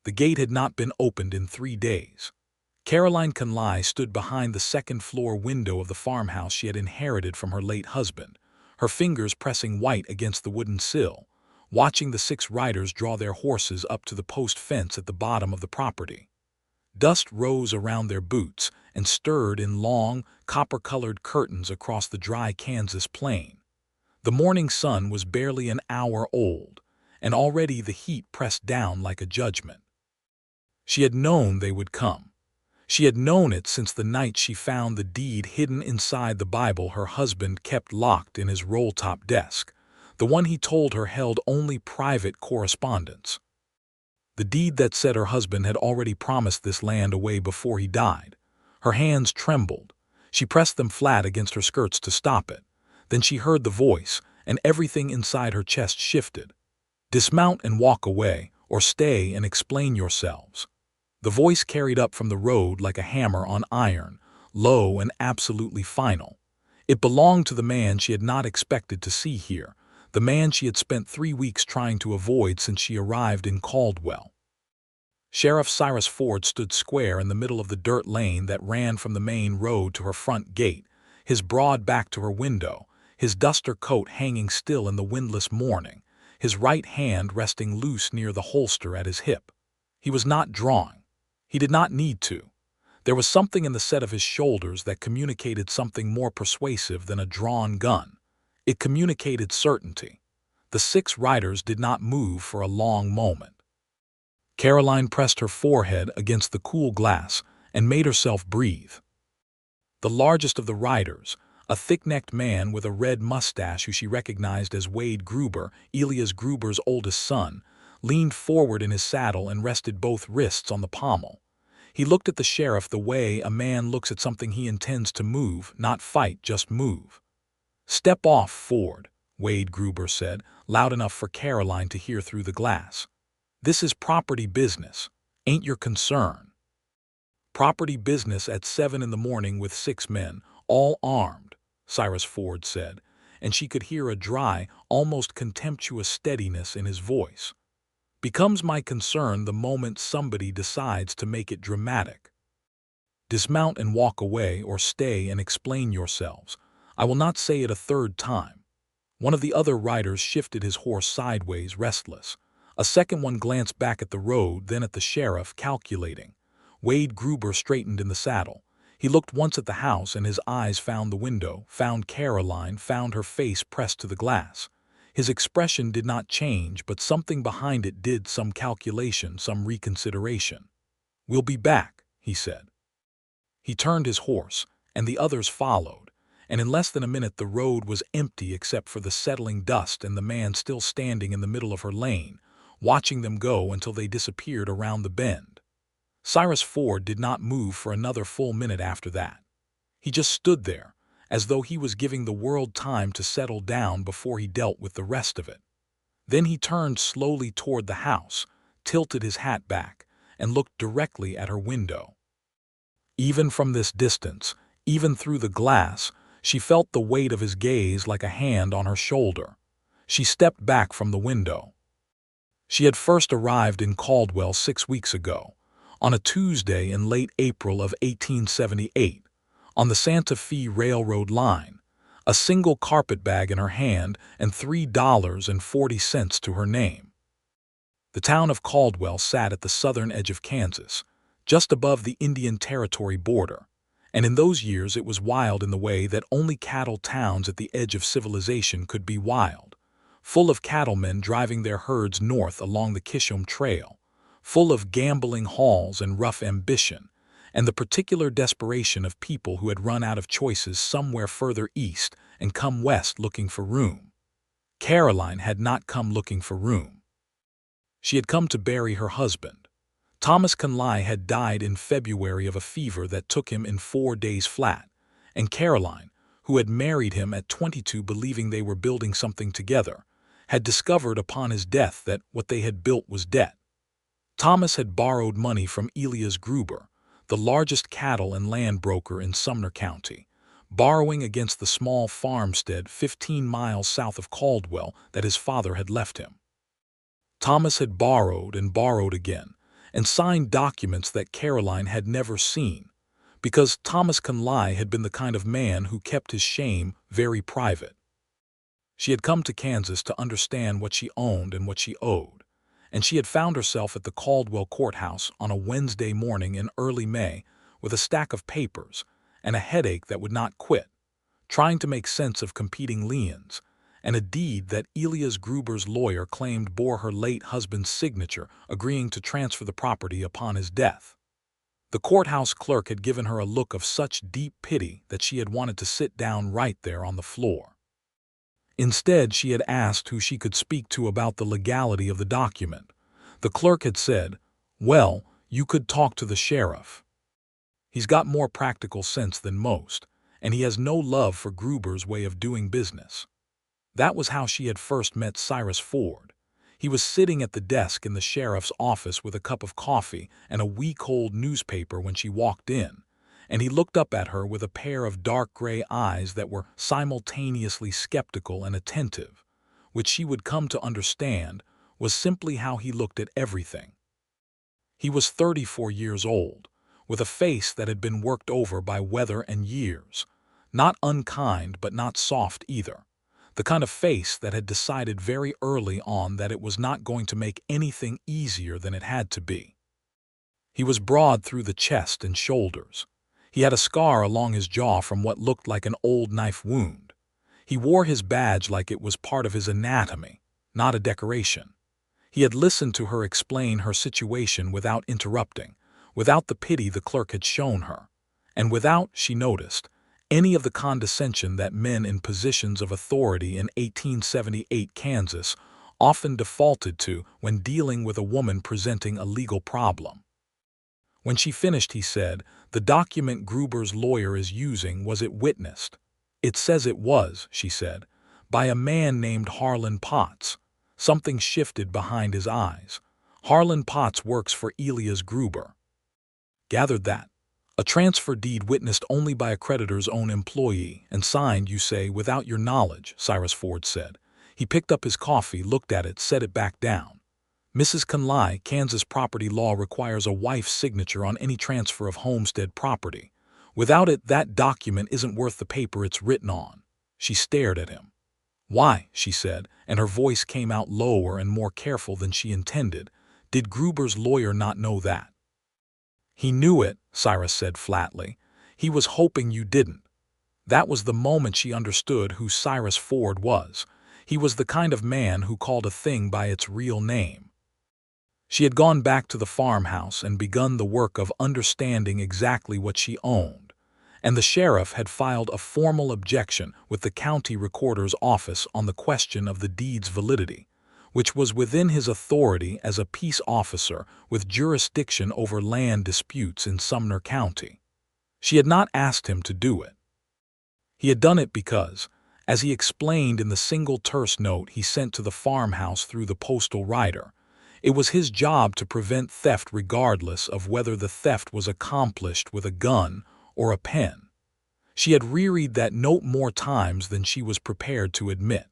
The gate had not been opened in 3 days. Caroline Conley stood behind the second-floor window of the farmhouse she had inherited from her late husband, her fingers pressing white against the wooden sill, watching the 6 riders draw their horses up to the post fence at the bottom of the property. Dust rose around their boots and stirred in long, copper-colored curtains across the dry Kansas plain. The morning sun was barely an hour old, and already the heat pressed down like a judgment. She had known they would come. She had known it since the night she found the deed hidden inside the Bible her husband kept locked in his roll-top desk, the one he told her held only private correspondence. The deed that said her husband had already promised this land away before he died. Her hands trembled. She pressed them flat against her skirts to stop it. Then she heard the voice, and everything inside her chest shifted. "Dismount and walk away, or stay and explain yourselves." The voice carried up from the road like a hammer on iron, low and absolutely final. It belonged to the man she had not expected to see here, the man she had spent 3 weeks trying to avoid since she arrived in Caldwell. Sheriff Cyrus Ford stood square in the middle of the dirt lane that ran from the main road to her front gate, his broad back to her window, his duster coat hanging still in the windless morning, his right hand resting loose near the holster at his hip. He was not drawing. He did not need to. There was something in the set of his shoulders that communicated something more persuasive than a drawn gun. It communicated certainty. The 6 riders did not move for a long moment. Caroline pressed her forehead against the cool glass and made herself breathe. The largest of the riders, a thick-necked man with a red mustache who she recognized as Wade Gruber, Elias Gruber's oldest son, leaned forward in his saddle and rested both wrists on the pommel. He looked at the sheriff the way a man looks at something he intends to move, not fight, just move. "Step off, Ford," Wade Gruber said, loud enough for Caroline to hear through the glass. "This is property business. Ain't your concern." "Property business at 7 in the morning with 6 men, all armed," Cyrus Ford said, and she could hear a dry, almost contemptuous steadiness in his voice. "Becomes my concern the moment somebody decides to make it dramatic. Dismount and walk away, or stay and explain yourselves. I will not say it a 3rd time." One of the other riders shifted his horse sideways, restless. A second one glanced back at the road, then at the sheriff, calculating. Wade Gruber straightened in the saddle. He looked once at the house, and his eyes found the window, found Caroline, found her face pressed to the glass. His expression did not change, but something behind it did, some calculation, some reconsideration. "We'll be back," he said. He turned his horse, and the others followed, and in less than a minute the road was empty except for the settling dust and the man still standing in the middle of her lane, watching them go until they disappeared around the bend. Cyrus Ford did not move for another full minute after that. He just stood there, as though he was giving the world time to settle down before he dealt with the rest of it. Then he turned slowly toward the house, tilted his hat back, and looked directly at her window. Even from this distance, even through the glass, she felt the weight of his gaze like a hand on her shoulder. She stepped back from the window. She had first arrived in Caldwell 6 weeks ago, on a Tuesday in late April of 1878, on the Santa Fe Railroad line, a single carpetbag in her hand and $3.40 to her name. The town of Caldwell sat at the southern edge of Kansas, just above the Indian Territory border, and in those years it was wild in the way that only cattle towns at the edge of civilization could be wild, full of cattlemen driving their herds north along the Kishom Trail, full of gambling halls and rough ambition, and the particular desperation of people who had run out of choices somewhere further east and come west looking for room. Caroline had not come looking for room. She had come to bury her husband. Thomas Conley had died in February of a fever that took him in 4 days flat, and Caroline, who had married him at 22 believing they were building something together, had discovered upon his death that what they had built was debt. Thomas had borrowed money from Elias Gruber, the largest cattle and land broker in Sumner County, borrowing against the small farmstead 15 miles south of Caldwell that his father had left him. Thomas had borrowed and borrowed again, and signed documents that Caroline had never seen, because Thomas Conley had been the kind of man who kept his shame very private. She had come to Kansas to understand what she owned and what she owed, and she had found herself at the Caldwell courthouse on a Wednesday morning in early May with a stack of papers and a headache that would not quit, trying to make sense of competing liens, and a deed that Elias Gruber's lawyer claimed bore her late husband's signature, agreeing to transfer the property upon his death. The courthouse clerk had given her a look of such deep pity that she had wanted to sit down right there on the floor. Instead, she had asked who she could speak to about the legality of the document. The clerk had said, "Well, you could talk to the sheriff. He's got more practical sense than most, and he has no love for Gruber's way of doing business." That was how she had first met Cyrus Ford. He was sitting at the desk in the sheriff's office with a cup of coffee and a week-old newspaper when she walked in, and he looked up at her with a pair of dark gray eyes that were simultaneously skeptical and attentive, which she would come to understand was simply how he looked at everything. He was 34 years old, with a face that had been worked over by weather and years, not unkind but not soft either. The kind of face that had decided very early on that it was not going to make anything easier than it had to be. He was broad through the chest and shoulders. He had a scar along his jaw from what looked like an old knife wound. He wore his badge like it was part of his anatomy, not a decoration. He had listened to her explain her situation without interrupting, without the pity the clerk had shown her, and without, she noticed, any of the condescension that men in positions of authority in 1878 Kansas often defaulted to when dealing with a woman presenting a legal problem. When she finished, he said, "The document Gruber's lawyer is using, was it witnessed?" "It says it was," she said, "by a man named Harlan Potts." Something shifted behind his eyes. "Harlan Potts works for Elias Gruber." "Gathered that. A transfer deed witnessed only by a creditor's own employee and signed, you say, without your knowledge," Cyrus Ford said. He picked up his coffee, looked at it, set it back down. "Mrs. Conley, Kansas property law requires a wife's signature on any transfer of homestead property. Without it, that document isn't worth the paper it's written on." She stared at him. "Why?" she said, and her voice came out lower and more careful than she intended. "Did Gruber's lawyer not know that?" "He knew it," Cyrus said flatly. "He was hoping you didn't." That was the moment she understood who Cyrus Ford was. He was the kind of man who called a thing by its real name. She had gone back to the farmhouse and begun the work of understanding exactly what she owned, and the sheriff had filed a formal objection with the county recorder's office on the question of the deed's validity, which was within his authority as a peace officer with jurisdiction over land disputes in Sumner County. She had not asked him to do it. He had done it because, as he explained in the single terse note he sent to the farmhouse through the postal rider, it was his job to prevent theft regardless of whether the theft was accomplished with a gun or a pen. She had reread that note more times than she was prepared to admit.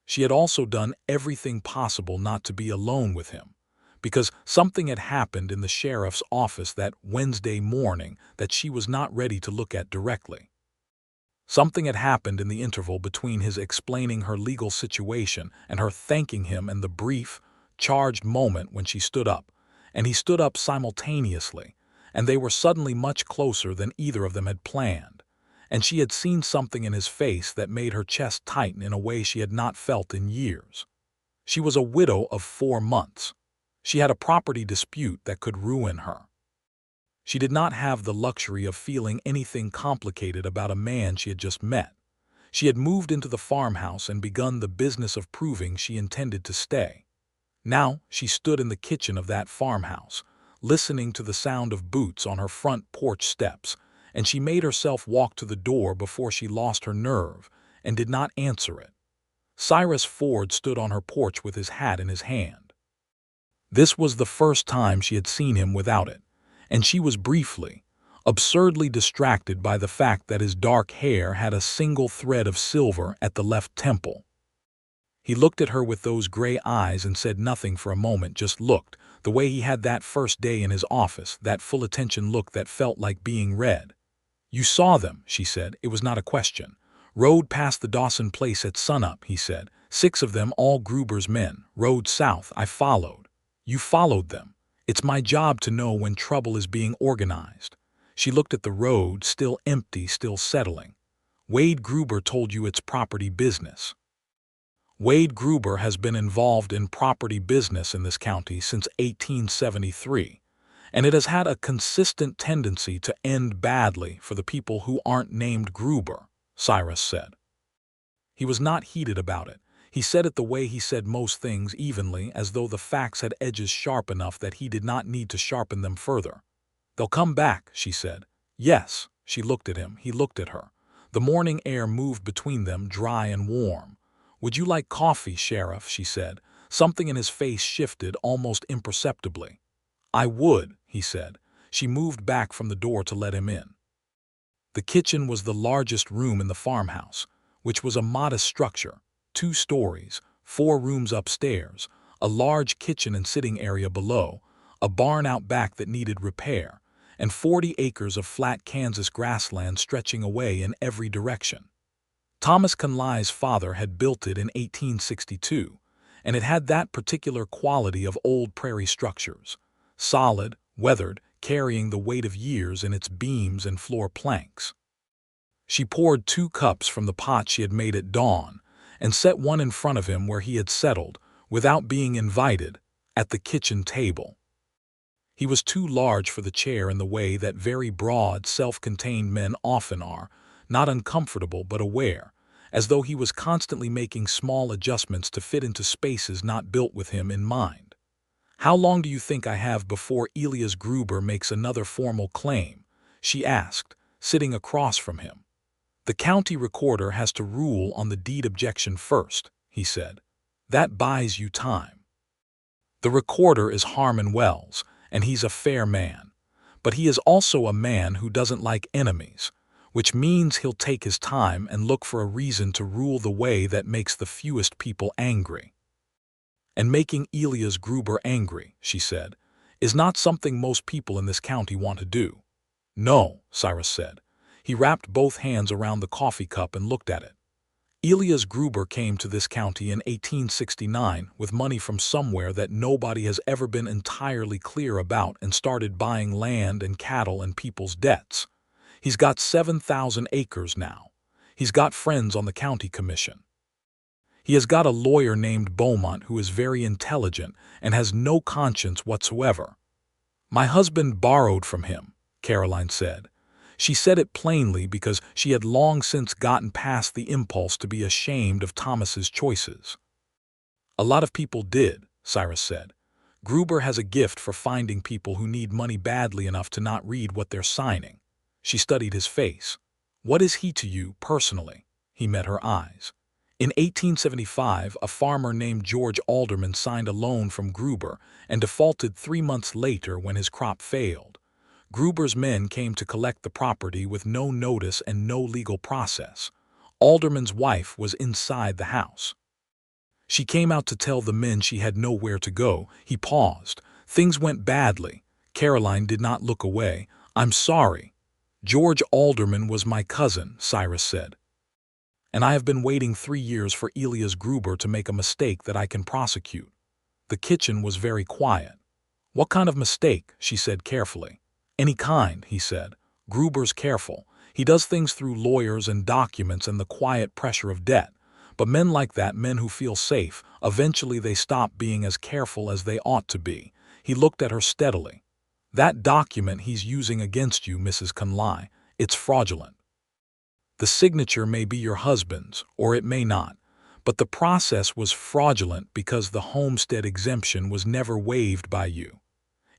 She had also done everything possible not to be alone with him, because something had happened in the sheriff's office that Wednesday morning that she was not ready to look at directly. Something had happened in the interval between his explaining her legal situation and her thanking him and the brief, charged moment when she stood up, and he stood up simultaneously, and they were suddenly much closer than either of them had planned, and she had seen something in his face that made her chest tighten in a way she had not felt in years. She was a widow of 4 months. She had a property dispute that could ruin her. She did not have the luxury of feeling anything complicated about a man she had just met. She had moved into the farmhouse and begun the business of proving she intended to stay. Now she stood in the kitchen of that farmhouse, listening to the sound of boots on her front porch steps, and she made herself walk to the door before she lost her nerve and did not answer it. Cyrus Ford stood on her porch with his hat in his hand. This was the first time she had seen him without it, and she was briefly, absurdly distracted by the fact that his dark hair had a single thread of silver at the left temple. He looked at her with those gray eyes and said nothing for a moment, just looked, The way he had that first day in his office, that full-attention look that felt like being read. "You saw them," she said. It was not a question. "Rode past the Dawson place at sunup," he said. "6 of them, all Gruber's men. Rode south. I followed." "You followed them. It's my job to know when trouble is being organized." She looked at the road, still empty, still settling. "Wade Gruber told you it's property business." Wade Gruber has been involved in property business in this county since 1873, and it has had a consistent tendency to end badly for the people who aren't named Gruber, Cyrus said. He was not heated about it. He said it the way he said most things, evenly, as though the facts had edges sharp enough that he did not need to sharpen them further. "They'll come back," she said. "Yes." She looked at him. He looked at her. The morning air moved between them, dry and warm. "Would you like coffee, Sheriff?" she said. Something in his face shifted almost imperceptibly. "I would," he said. She moved back from the door to let him in. The kitchen was the largest room in the farmhouse, which was a modest structure, 2 stories, 4 rooms upstairs, a large kitchen and sitting area below, a barn out back that needed repair, and 40 acres of flat Kansas grassland stretching away in every direction. Thomas Conley's father had built it in 1862, and it had that particular quality of old prairie structures, solid, weathered, carrying the weight of years in its beams and floor planks. She poured 2 cups from the pot she had made at dawn and set one in front of him where he had settled, without being invited, at the kitchen table. He was too large for the chair in the way that very broad, self-contained men often are, not uncomfortable but aware, as though he was constantly making small adjustments to fit into spaces not built with him in mind. "How long do you think I have before Elias Gruber makes another formal claim?" she asked, sitting across from him. "The county recorder has to rule on the deed objection first," he said. "That buys you time. The recorder is Harmon Wells, and he's a fair man. But he is also a man who doesn't like enemies, which means he'll take his time and look for a reason to rule the way that makes the fewest people angry." "And making Elias Gruber angry," she said, "is not something most people in this county want to do." "No," Cyrus said. He wrapped both hands around the coffee cup and looked at it. "Elias Gruber came to this county in 1869 with money from somewhere that nobody has ever been entirely clear about and started buying land and cattle and people's debts. He's got 7,000 acres now. He's got friends on the county commission. He has got a lawyer named Beaumont who is very intelligent and has no conscience whatsoever." "My husband borrowed from him," Caroline said. She said it plainly because she had long since gotten past the impulse to be ashamed of Thomas's choices. "A lot of people did," Cyrus said. "Gruber has a gift for finding people who need money badly enough to not read what they're signing." She studied his face. "What is he to you, personally?" He met her eyes. "In 1875, a farmer named George Alderman signed a loan from Gruber and defaulted 3 months later when his crop failed. Gruber's men came to collect the property with no notice and no legal process. Alderman's wife was inside the house. She came out to tell the men she had nowhere to go." He paused. "Things went badly." Caroline did not look away. "I'm sorry." "George Alderman was my cousin," Cyrus said. "And I have been waiting 3 years for Elias Gruber to make a mistake that I can prosecute." The kitchen was very quiet. "What kind of mistake?" she said carefully. "Any kind," he said. "Gruber's careful. He does things through lawyers and documents and the quiet pressure of debt. But men like that, men who feel safe, eventually they stop being as careful as they ought to be." He looked at her steadily. "That document he's using against you, Mrs. Conley, it's fraudulent. The signature may be your husband's, or it may not, but the process was fraudulent because the homestead exemption was never waived by you.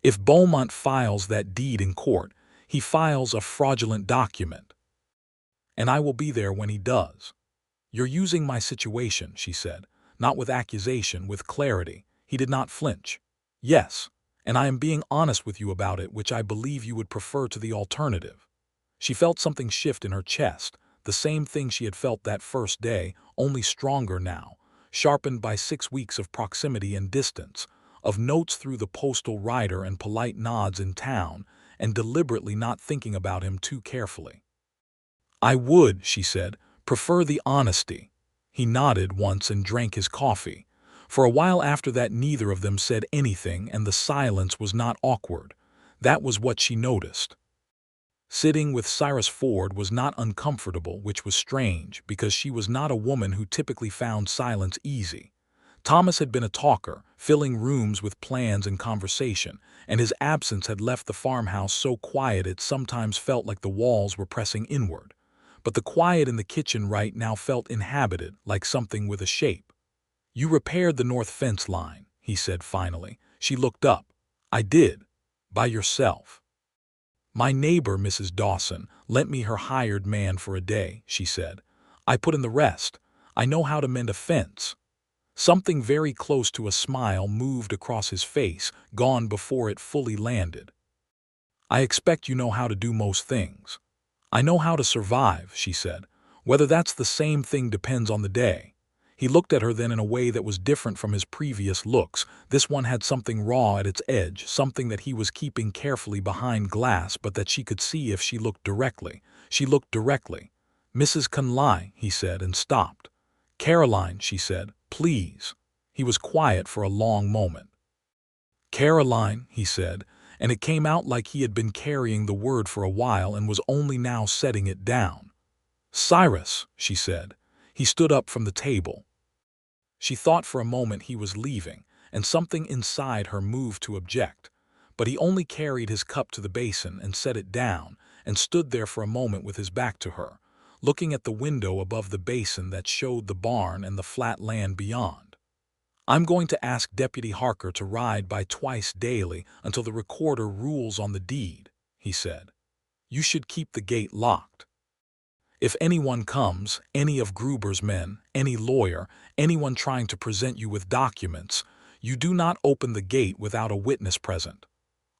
If Beaumont files that deed in court, he files a fraudulent document. And I will be there when he does." "You're using my situation," she said, not with accusation, with clarity. He did not flinch. "Yes, and I am being honest with you about it, which I believe you would prefer to the alternative." She felt something shift in her chest, the same thing she had felt that first day, only stronger now, sharpened by 6 weeks of proximity and distance, of notes through the postal rider and polite nods in town, and deliberately not thinking about him too carefully. "I would," she said, "prefer the honesty." He nodded once and drank his coffee. For a while after that neither of them said anything, and the silence was not awkward. That was what she noticed. Sitting with Cyrus Ford was not uncomfortable, which was strange, because she was not a woman who typically found silence easy. Thomas had been a talker, filling rooms with plans and conversation, and his absence had left the farmhouse so quiet it sometimes felt like the walls were pressing inward. But the quiet in the kitchen right now felt inhabited, like something with a shape. "You repaired the north fence line," he said finally. She looked up. "I did. By yourself." "My neighbor, Mrs. Dawson, lent me her hired man for a day," she said. "I put in the rest. I know how to mend a fence." Something very close to a smile moved across his face, gone before it fully landed. "I expect you know how to do most things." "I know how to survive," she said. "Whether that's the same thing depends on the day." He looked at her then in a way that was different from his previous looks. This one had something raw at its edge, something that he was keeping carefully behind glass but that she could see if she looked directly. She looked directly. "Mrs. Conley," he said, and stopped. "Caroline," she said, "please." He was quiet for a long moment. "Caroline," he said, and it came out like he had been carrying the word for a while and was only now setting it down. "Cyrus," she said. He stood up from the table. She thought for a moment he was leaving, and something inside her moved to object. But he only carried his cup to the basin and set it down, and stood there for a moment with his back to her, looking at the window above the basin that showed the barn and the flat land beyond. "I'm going to ask Deputy Harker to ride by twice daily until the recorder rules on the deed," he said. "You should keep the gate locked. If anyone comes, any of Gruber's men, any lawyer, anyone trying to present you with documents, you do not open the gate without a witness present."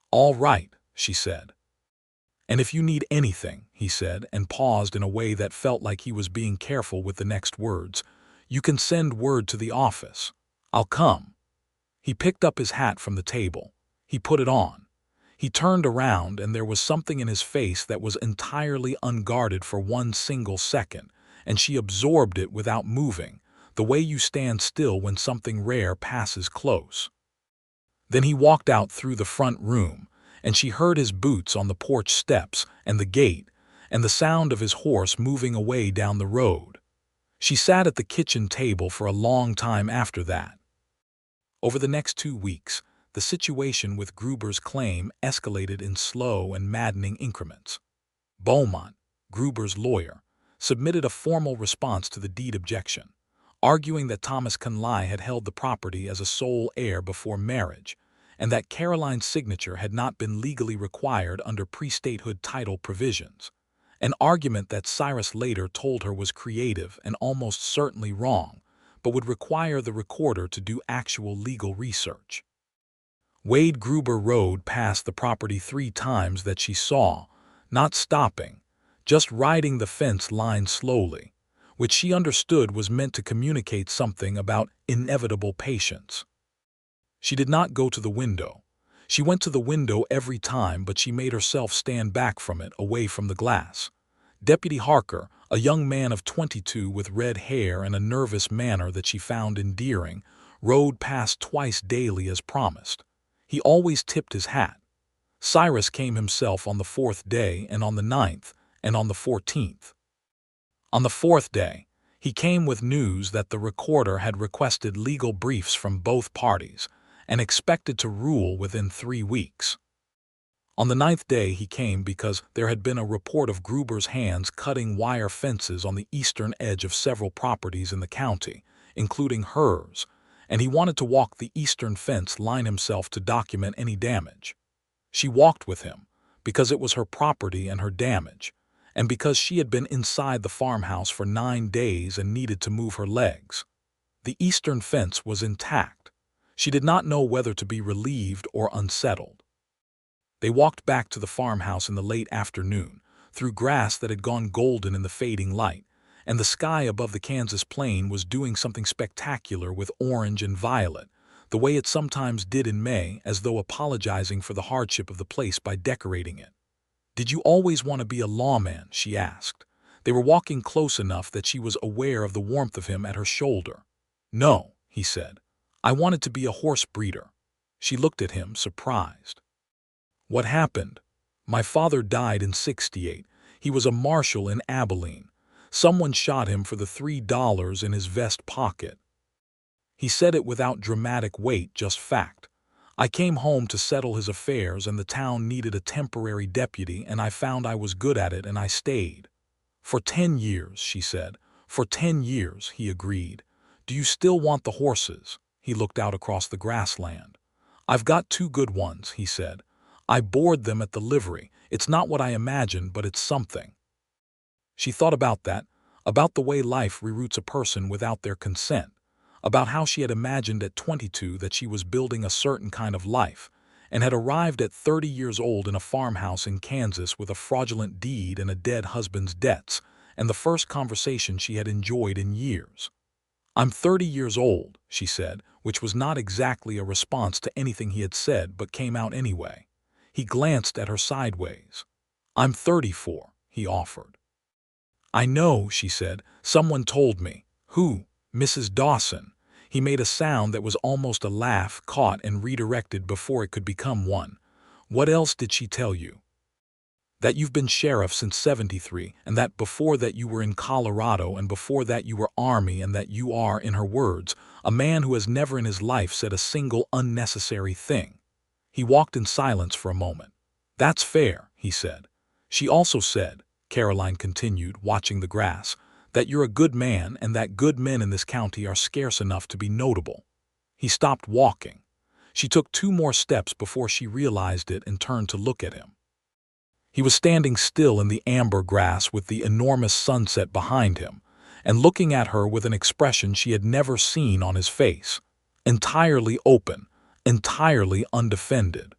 "All right," she said. "And if you need anything," he said, and paused in a way that felt like he was being careful with the next words, "you can send word to the office. I'll come." He picked up his hat from the table. He put it on. He turned around, and there was something in his face that was entirely unguarded for one single second, and she absorbed it without moving, the way you stand still when something rare passes close. Then he walked out through the front room, and she heard his boots on the porch steps and the gate, and the sound of his horse moving away down the road. She sat at the kitchen table for a long time after that. Over the next 2 weeks, the situation with Gruber's claim escalated in slow and maddening increments. Beaumont, Gruber's lawyer, submitted a formal response to the deed objection, arguing that Thomas Conley had held the property as a sole heir before marriage, and that Caroline's signature had not been legally required under pre-statehood title provisions, an argument that Cyrus later told her was creative and almost certainly wrong, but would require the recorder to do actual legal research. Wade Gruber rode past the property 3 times that she saw, not stopping, just riding the fence line slowly, which she understood was meant to communicate something about inevitable patience. She did not go to the window. She went to the window every time, but she made herself stand back from it, away from the glass. Deputy Harker, a young man of 22 with red hair and a nervous manner that she found endearing, rode past twice daily as promised. He always tipped his hat. Cyrus came himself on the 4th day, and on the 9th, and on the 14th. On the 4th day, he came with news that the recorder had requested legal briefs from both parties and expected to rule within 3 weeks. On the 9th day he came because there had been a report of Gruber's hands cutting wire fences on the eastern edge of several properties in the county, including hers, and he wanted to walk the eastern fence line himself to document any damage. She walked with him, because it was her property and her damage, and because she had been inside the farmhouse for 9 days and needed to move her legs. The eastern fence was intact. She did not know whether to be relieved or unsettled. They walked back to the farmhouse in the late afternoon, through grass that had gone golden in the fading light, and the sky above the Kansas plain was doing something spectacular with orange and violet, the way it sometimes did in May, as though apologizing for the hardship of the place by decorating it. "Did you always want to be a lawman?" she asked. They were walking close enough that she was aware of the warmth of him at her shoulder. "No," he said. "I wanted to be a horse breeder." She looked at him, surprised. "What happened?" "My father died in '68. He was a marshal in Abilene. Someone shot him for the $3 in his vest pocket." He said it without dramatic weight, just fact. "I came home to settle his affairs, and the town needed a temporary deputy, and I found I was good at it, and I stayed." "For 10 years," she said. "For 10 years," he agreed. "Do you still want the horses?" He looked out across the grassland. "I've got 2 good ones," he said. "I board them at the livery. It's not what I imagined, but it's something." She thought about that, about the way life reroutes a person without their consent, about how she had imagined at 22 that she was building a certain kind of life, and had arrived at 30 years old in a farmhouse in Kansas with a fraudulent deed and a dead husband's debts, and the first conversation she had enjoyed in years. "I'm 30 years old," she said, which was not exactly a response to anything he had said, but came out anyway. He glanced at her sideways. "I'm 34, he offered. "I know," she said. "Someone told me." "Who?" "Mrs. Dawson." He made a sound that was almost a laugh, caught and redirected before it could become one. "What else did she tell you?" "That you've been sheriff since '73, and that before that you were in Colorado, and before that you were Army, and that you are, in her words, a man who has never in his life said a single unnecessary thing." He walked in silence for a moment. "That's fair," he said. "She also said," Caroline continued, watching the grass, "that you're a good man, and that good men in this county are scarce enough to be notable." He stopped walking. She took 2 more steps before she realized it and turned to look at him. He was standing still in the amber grass with the enormous sunset behind him, and looking at her with an expression she had never seen on his face. Entirely open, entirely undefended.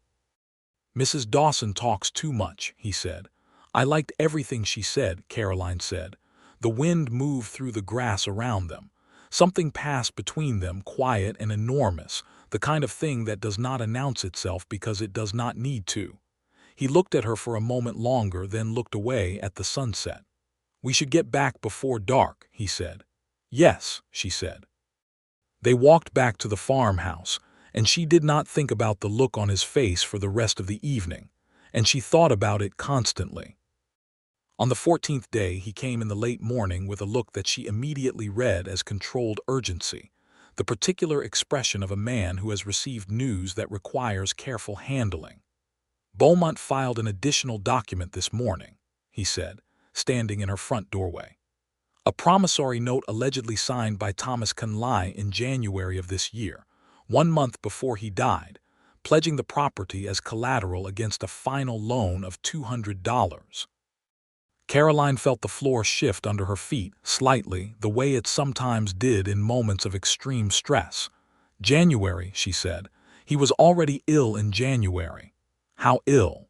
"Mrs. Dawson talks too much," he said. "I liked everything she said," Caroline said. The wind moved through the grass around them. Something passed between them, quiet and enormous, the kind of thing that does not announce itself because it does not need to. He looked at her for a moment longer, then looked away at the sunset. "We should get back before dark," he said. "Yes," she said. They walked back to the farmhouse, and she did not think about the look on his face for the rest of the evening, and she thought about it constantly. On the 14th day he came in the late morning with a look that she immediately read as controlled urgency, the particular expression of a man who has received news that requires careful handling. "Beaumont filed an additional document this morning," he said, standing in her front doorway. "A promissory note allegedly signed by Thomas Conley in January of this year, 1 month before he died, pledging the property as collateral against a final loan of $200. Caroline felt the floor shift under her feet, slightly, the way it sometimes did in moments of extreme stress. "January," she said. "He was already ill in January." "How ill?"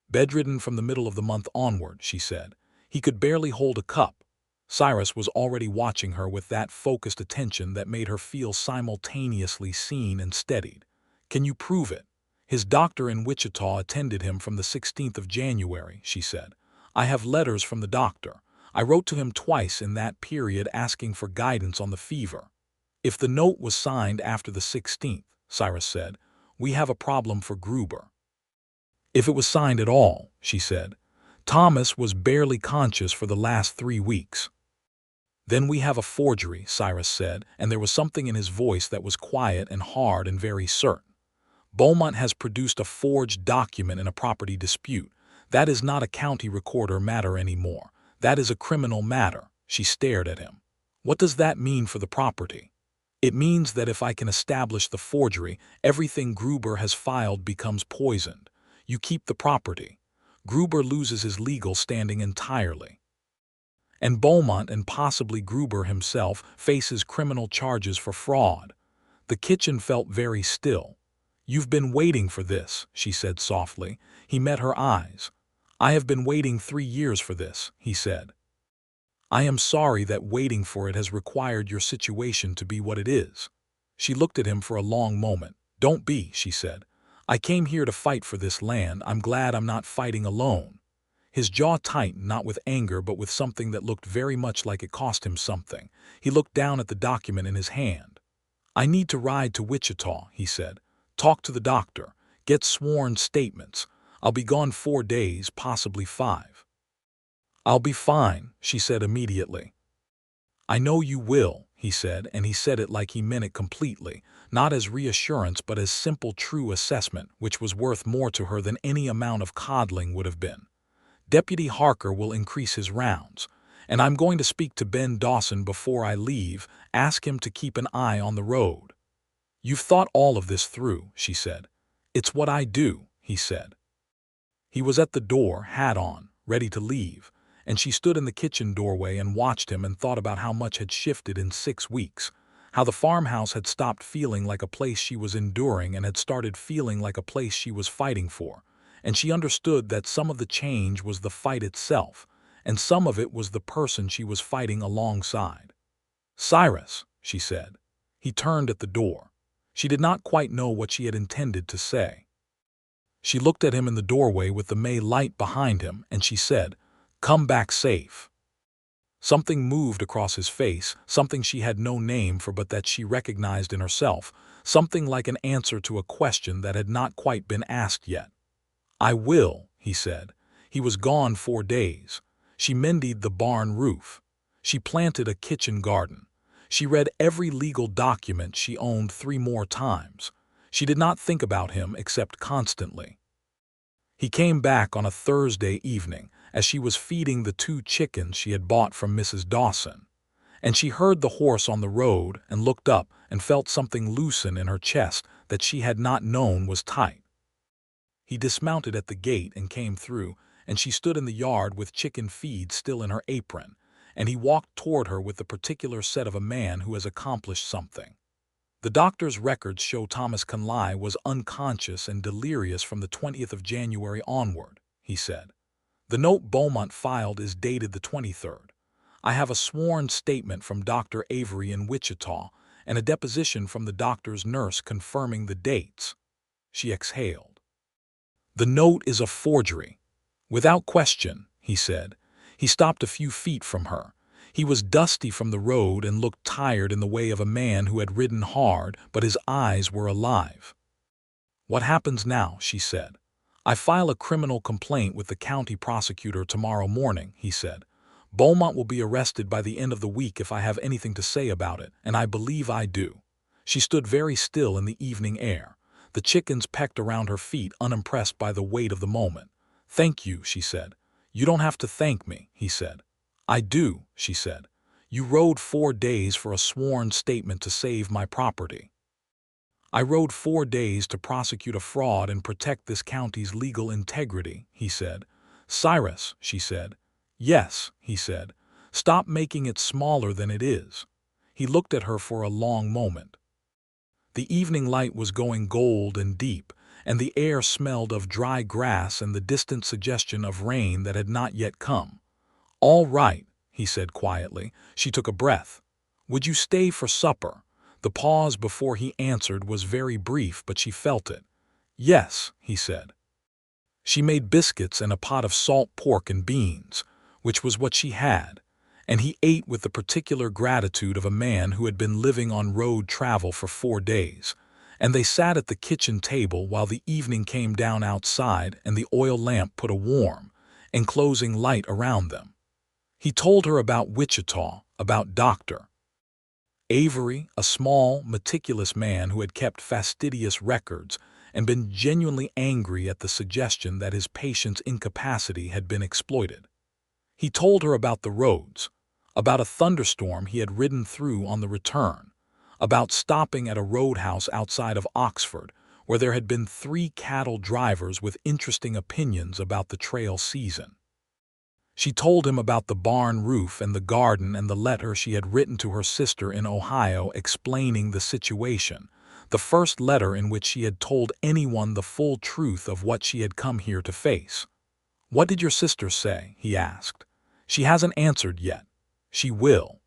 "Bedridden from the middle of the month onward," she said. "He could barely hold a cup." Cyrus was already watching her with that focused attention that made her feel simultaneously seen and steadied. "Can you prove it?" "His doctor in Wichita attended him from the 16th of January, she said. "I have letters from the doctor. I wrote to him twice in that period asking for guidance on the fever." "If the note was signed after the 16th, Cyrus said, "we have a problem for Gruber." "If it was signed at all," she said. "Thomas was barely conscious for the last 3 weeks." "Then we have a forgery," Cyrus said, and there was something in his voice that was quiet and hard and very certain. "Beaumont has produced a forged document in a property dispute. That is not a county recorder matter anymore. That is a criminal matter." She stared at him. "What does that mean for the property?" "It means that if I can establish the forgery, everything Gruber has filed becomes poisoned. You keep the property. Gruber loses his legal standing entirely. And Beaumont, and possibly Gruber himself, faces criminal charges for fraud." The kitchen felt very still. "You've been waiting for this," she said softly. He met her eyes. "I have been waiting 3 years for this," he said. "I am sorry that waiting for it has required your situation to be what it is." She looked at him for a long moment. "Don't be," she said. "I came here to fight for this land. I'm glad I'm not fighting alone." His jaw tightened, not with anger but with something that looked very much like it cost him something. He looked down at the document in his hand. "I need to ride to Wichita," he said. "Talk to the doctor. Get sworn statements. I'll be gone 4 days, possibly 5. "I'll be fine," she said immediately. "I know you will," he said, and he said it like he meant it completely, not as reassurance but as simple true assessment, which was worth more to her than any amount of coddling would have been. "Deputy Harker will increase his rounds, and I'm going to speak to Ben Dawson before I leave, ask him to keep an eye on the road." "You've thought all of this through," she said. "It's what I do," he said. He was at the door, hat on, ready to leave, and she stood in the kitchen doorway and watched him and thought about how much had shifted in 6 weeks, how the farmhouse had stopped feeling like a place she was enduring and had started feeling like a place she was fighting for, and she understood that some of the change was the fight itself, and some of it was the person she was fighting alongside. "Cyrus," she said. He turned at the door. She did not quite know what she had intended to say. She looked at him in the doorway with the May light behind him, and she said, "Come back safe." Something moved across his face, something she had no name for but that she recognized in herself, something like an answer to a question that had not quite been asked yet. "I will," he said. He was gone 4 days. She mended the barn roof. She planted a kitchen garden. She read every legal document she owned 3 more times. She did not think about him except constantly. He came back on a Thursday evening as she was feeding the 2 chickens she had bought from Mrs. Dawson, and she heard the horse on the road and looked up and felt something loosen in her chest that she had not known was tight. He dismounted at the gate and came through, and she stood in the yard with chicken feed still in her apron, and he walked toward her with the particular set of a man who has accomplished something. "The doctor's records show Thomas Conley was unconscious and delirious from the 20th of January onward," he said. "The note Beaumont filed is dated the 23rd. I have a sworn statement from Dr. Avery in Wichita and a deposition from the doctor's nurse confirming the dates." She exhaled. "The note is a forgery." "Without question," he said. He stopped a few feet from her. He was dusty from the road and looked tired in the way of a man who had ridden hard, but his eyes were alive. "What happens now?" she said. "I file a criminal complaint with the county prosecutor tomorrow morning," he said. "Beaumont will be arrested by the end of the week if I have anything to say about it, and I believe I do." She stood very still in the evening air. The chickens pecked around her feet, unimpressed by the weight of the moment. "Thank you," she said. "You don't have to thank me," he said. "I do," she said. "You rode 4 days for a sworn statement to save my property." "I rode 4 days to prosecute a fraud and protect this county's legal integrity," he said. "Cyrus," she said. "Yes," he said. "Stop making it smaller than it is." He looked at her for a long moment. The evening light was going gold and deep, and the air smelled of dry grass and the distant suggestion of rain that had not yet come. "All right," he said quietly. She took a breath. "Would you stay for supper?" The pause before he answered was very brief, but she felt it. "Yes," he said. She made biscuits and a pot of salt pork and beans, which was what she had, and he ate with the particular gratitude of a man who had been living on road travel for 4 days, and they sat at the kitchen table while the evening came down outside and the oil lamp put a warm, enclosing light around them. He told her about Wichita, about Dr. Avery, a small, meticulous man who had kept fastidious records and been genuinely angry at the suggestion that his patient's incapacity had been exploited. He told her about the roads, about a thunderstorm he had ridden through on the return, about stopping at a roadhouse outside of Oxford where there had been 3 cattle drivers with interesting opinions about the trail season. She told him about the barn roof and the garden and the letter she had written to her sister in Ohio explaining the situation, the first letter in which she had told anyone the full truth of what she had come here to face. "What did your sister say?" he asked. "She hasn't answered yet. She will."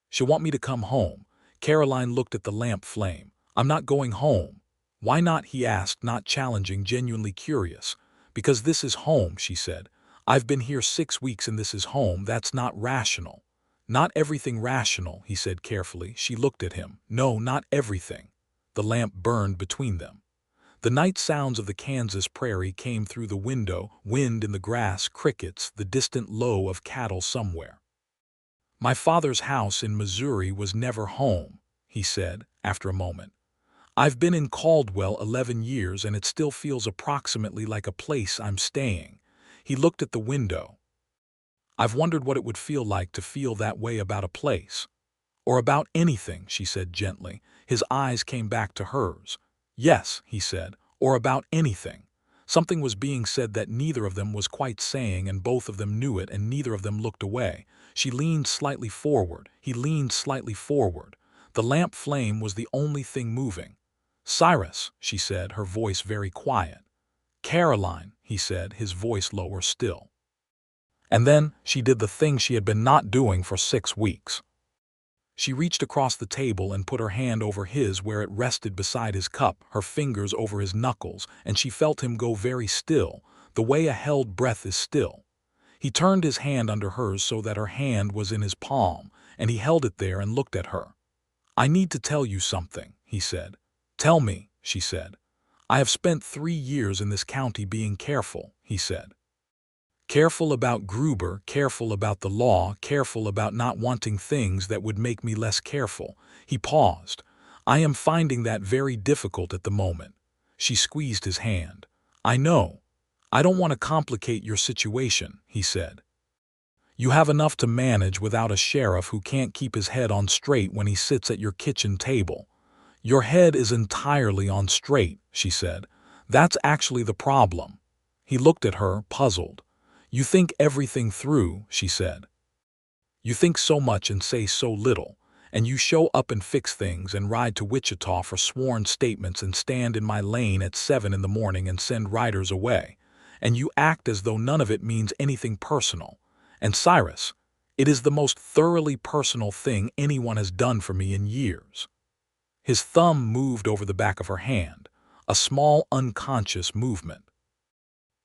"She'll want me to come home. Caroline looked at the lamp flame. "I'm not going home." "Why not?" he asked, not challenging, genuinely curious. "Because this is home," she said. "I've been here 6 weeks and this is home. That's not rational." "Not everything rational," he said carefully. She looked at him. "No, not everything." The lamp burned between them. The night sounds of the Kansas prairie came through the window, wind in the grass, crickets, the distant low of cattle somewhere. "My father's house in Missouri was never home," he said, after a moment. "I've been in Caldwell 11 years and it still feels approximately like a place I'm staying." He looked at the window. "I've wondered what it would feel like to feel that way about a place." "Or about anything," she said gently. His eyes came back to hers. "Yes," he said, "or about anything." Something was being said that neither of them was quite saying, and both of them knew it, and neither of them looked away. She leaned slightly forward. He leaned slightly forward. The lamp flame was the only thing moving. "Cyrus," she said, her voice very quiet. "Caroline," he said, his voice lower still. And then she did the thing she had been not doing for 6 weeks. She reached across the table and put her hand over his where it rested beside his cup, her fingers over his knuckles, and she felt him go very still, the way a held breath is still. He turned his hand under hers so that her hand was in his palm, and he held it there and looked at her. "I need to tell you something," he said. "Tell me," she said. "I have spent 3 years in this county being careful," he said. "Careful about Gruber, careful about the law, careful about not wanting things that would make me less careful." He paused. "I am finding that very difficult at the moment." She squeezed his hand. "I know. I don't want to complicate your situation," he said. "You have enough to manage without a sheriff who can't keep his head on straight when he sits at your kitchen table." "Your head is entirely on straight," she said. "That's actually the problem." He looked at her, puzzled. "You think everything through," she said. "You think so much and say so little, and you show up and fix things and ride to Wichita for sworn statements and stand in my lane at 7 in the morning and send riders away, and you act as though none of it means anything personal. And Cyrus, it is the most thoroughly personal thing anyone has done for me in years." His thumb moved over the back of her hand, a small unconscious movement.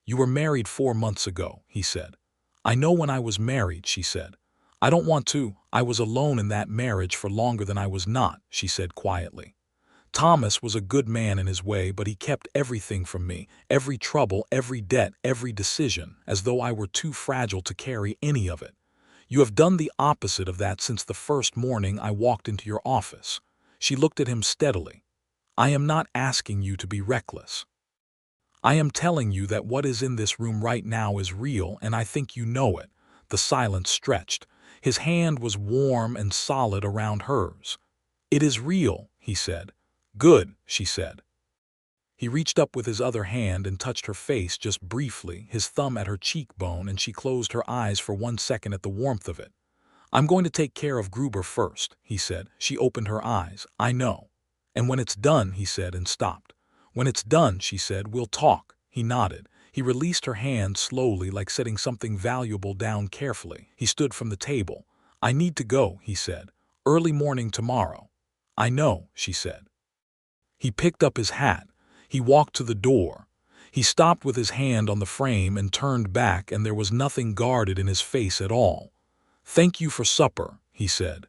"You were married 4 months ago," he said. "I know when I was married," she said. "I don't want to. I was alone in that marriage for longer than I was not," she said quietly. "Thomas was a good man in his way, but he kept everything from me, every trouble, every debt, every decision, as though I were too fragile to carry any of it. You have done the opposite of that since the first morning I walked into your office." She looked at him steadily. "I am not asking you to be reckless. I am telling you that what is in this room right now is real, and I think you know it." The silence stretched. His hand was warm and solid around hers. "It is real," he said. "Good," she said. He reached up with his other hand and touched her face just briefly, his thumb at her cheekbone, and she closed her eyes for 1 second at the warmth of it. "I'm going to take care of Gruber first," he said. She opened her eyes. "I know." "And when it's done," he said, and stopped. "When it's done," she said, "we'll talk." He nodded. He released her hand slowly, like setting something valuable down carefully. He stood from the table. "I need to go," he said. "Early morning tomorrow." "I know," she said. He picked up his hat. He walked to the door. He stopped with his hand on the frame and turned back, and there was nothing guarded in his face at all. "Thank you for supper," he said.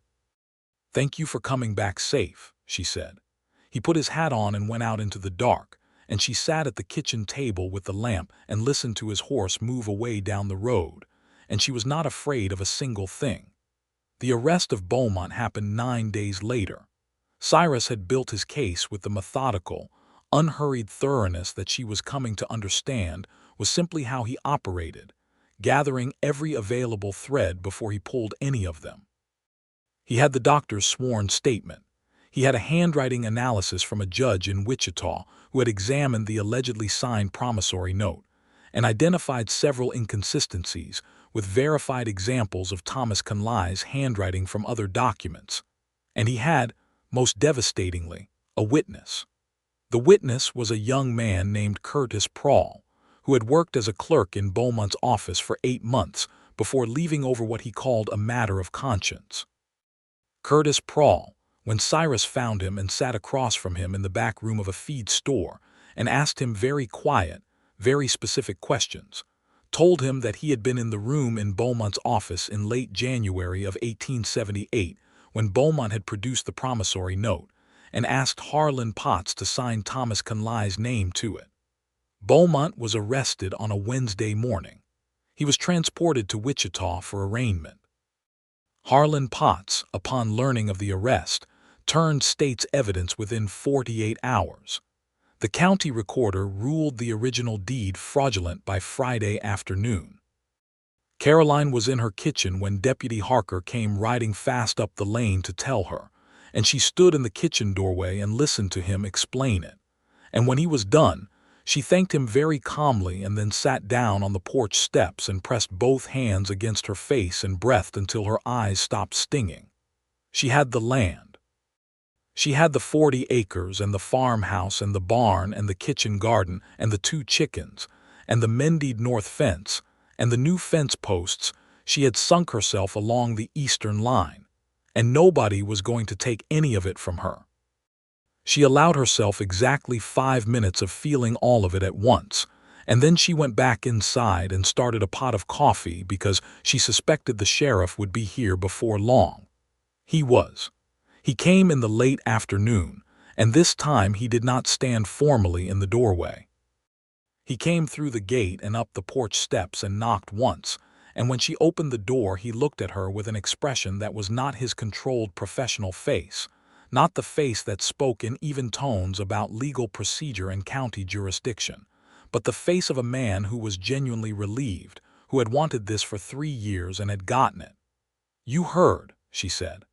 "Thank you for coming back safe," she said. He put his hat on and went out into the dark, and she sat at the kitchen table with the lamp and listened to his horse move away down the road, and she was not afraid of a single thing. The arrest of Beaumont happened 9 days later. Cyrus had built his case with the methodical, unhurried thoroughness that she was coming to understand was simply how he operated, gathering every available thread before he pulled any of them. He had the doctor's sworn statement. He had a handwriting analysis from a judge in Wichita who had examined the allegedly signed promissory note and identified several inconsistencies with verified examples of Thomas Conley's handwriting from other documents. And he had, most devastatingly, a witness. The witness was a young man named Curtis Prohl, who had worked as a clerk in Beaumont's office for 8 months before leaving over what he called a matter of conscience. Curtis Prohl When Cyrus found him and sat across from him in the back room of a feed store and asked him very quiet, very specific questions, told him that he had been in the room in Beaumont's office in late January of 1878 when Beaumont had produced the promissory note, and asked Harlan Potts to sign Thomas Conley's name to it. Beaumont was arrested on a Wednesday morning. He was transported to Wichita for arraignment. Harlan Potts, upon learning of the arrest, turned state's evidence within 48 hours. The county recorder ruled the original deed fraudulent by Friday afternoon. Caroline was in her kitchen when Deputy Harker came riding fast up the lane to tell her, and she stood in the kitchen doorway and listened to him explain it. And when he was done, she thanked him very calmly and then sat down on the porch steps and pressed both hands against her face and breathed until her eyes stopped stinging. She had the land. She had the 40 acres and the farmhouse and the barn and the kitchen garden and the 2 chickens and the mended north fence and the new fence posts. She had sunk herself along the eastern line, and nobody was going to take any of it from her. She allowed herself exactly 5 minutes of feeling all of it at once, and then she went back inside and started a pot of coffee because she suspected the sheriff would be here before long. He was. He came in the late afternoon, and this time he did not stand formally in the doorway. He came through the gate and up the porch steps and knocked once, and when she opened the door he looked at her with an expression that was not his controlled professional face, not the face that spoke in even tones about legal procedure and county jurisdiction, but the face of a man who was genuinely relieved, who had wanted this for 3 years and had gotten it. "You heard," she said.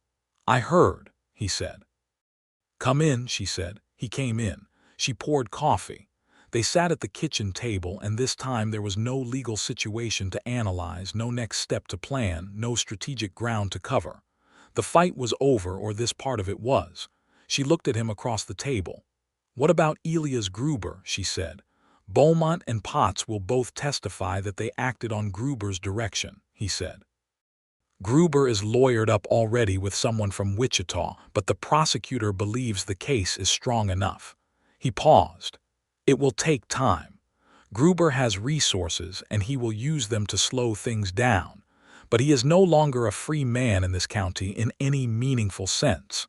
"I heard," he said. "Come in," she said. He came in. She poured coffee. They sat at the kitchen table, and this time there was no legal situation to analyze, no next step to plan, no strategic ground to cover. The fight was over, or this part of it was. She looked at him across the table. "What about Elias Gruber?" she said. "Beaumont and Potts will both testify that they acted on Gruber's direction," he said. "Gruber is lawyered up already with someone from Wichita, but the prosecutor believes the case is strong enough." He paused. "It will take time. Gruber has resources, and he will use them to slow things down. But he is no longer a free man in this county in any meaningful sense.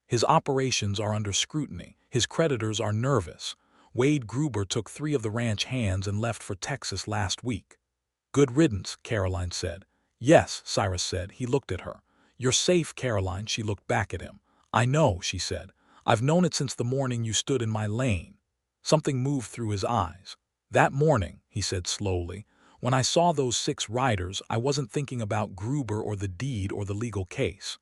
His operations are under scrutiny. His creditors are nervous. Wade Gruber took 3 of the ranch hands and left for Texas last week." "Good riddance," Caroline said. "Yes," Cyrus said. He looked at her. "You're safe, Caroline." She looked back at him. "I know," she said. "I've known it since the morning you stood in my lane." Something moved through his eyes. "That morning," he said slowly, "when I saw those 6 riders, I wasn't thinking about Gruber or the deed or the legal case.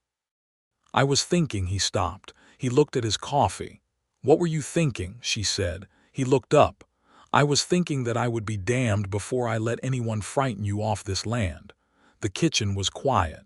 I was thinking—" He stopped. He looked at his coffee. "What were you thinking?" she said. He looked up. "I was thinking that I would be damned before I let anyone frighten you off this land." The kitchen was quiet.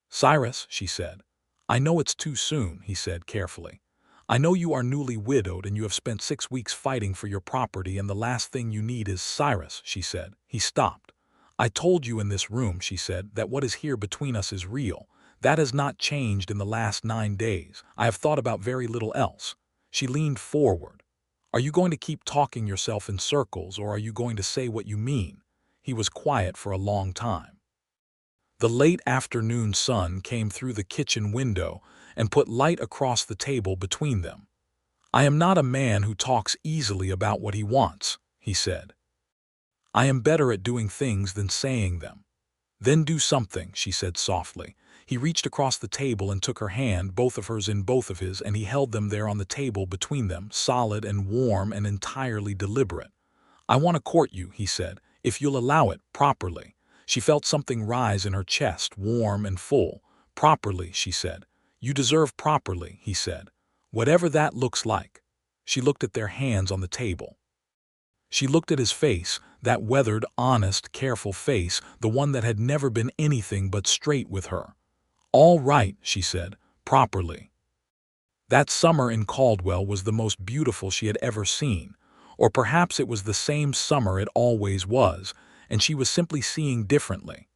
"Cyrus," she said. "I know it's too soon," he said carefully. "I know you are newly widowed and you have spent 6 weeks fighting for your property, and the last thing you need is—" "Cyrus," she said. He stopped. "I told you in this room," she said, "that what is here between us is real. That has not changed in the last 9 days. I have thought about very little else." She leaned forward. "Are you going to keep talking yourself in circles, or are you going to say what you mean?" He was quiet for a long time. The late afternoon sun came through the kitchen window and put light across the table between them. "I am not a man who talks easily about what he wants," he said. "I am better at doing things than saying them." "Then do something," she said softly. He reached across the table and took her hand, both of hers in both of his, and he held them there on the table between them, solid and warm and entirely deliberate. "I want to court you," he said, "if you'll allow it, properly." She felt something rise in her chest, warm and full. "Properly," she said. "You deserve properly," he said. "Whatever that looks like." She looked at their hands on the table. She looked at his face, that weathered, honest, careful face, the one that had never been anything but straight with her. "All right," she said, "properly." That summer in Caldwell was the most beautiful she had ever seen, or perhaps it was the same summer it always was, and she was simply seeing differently.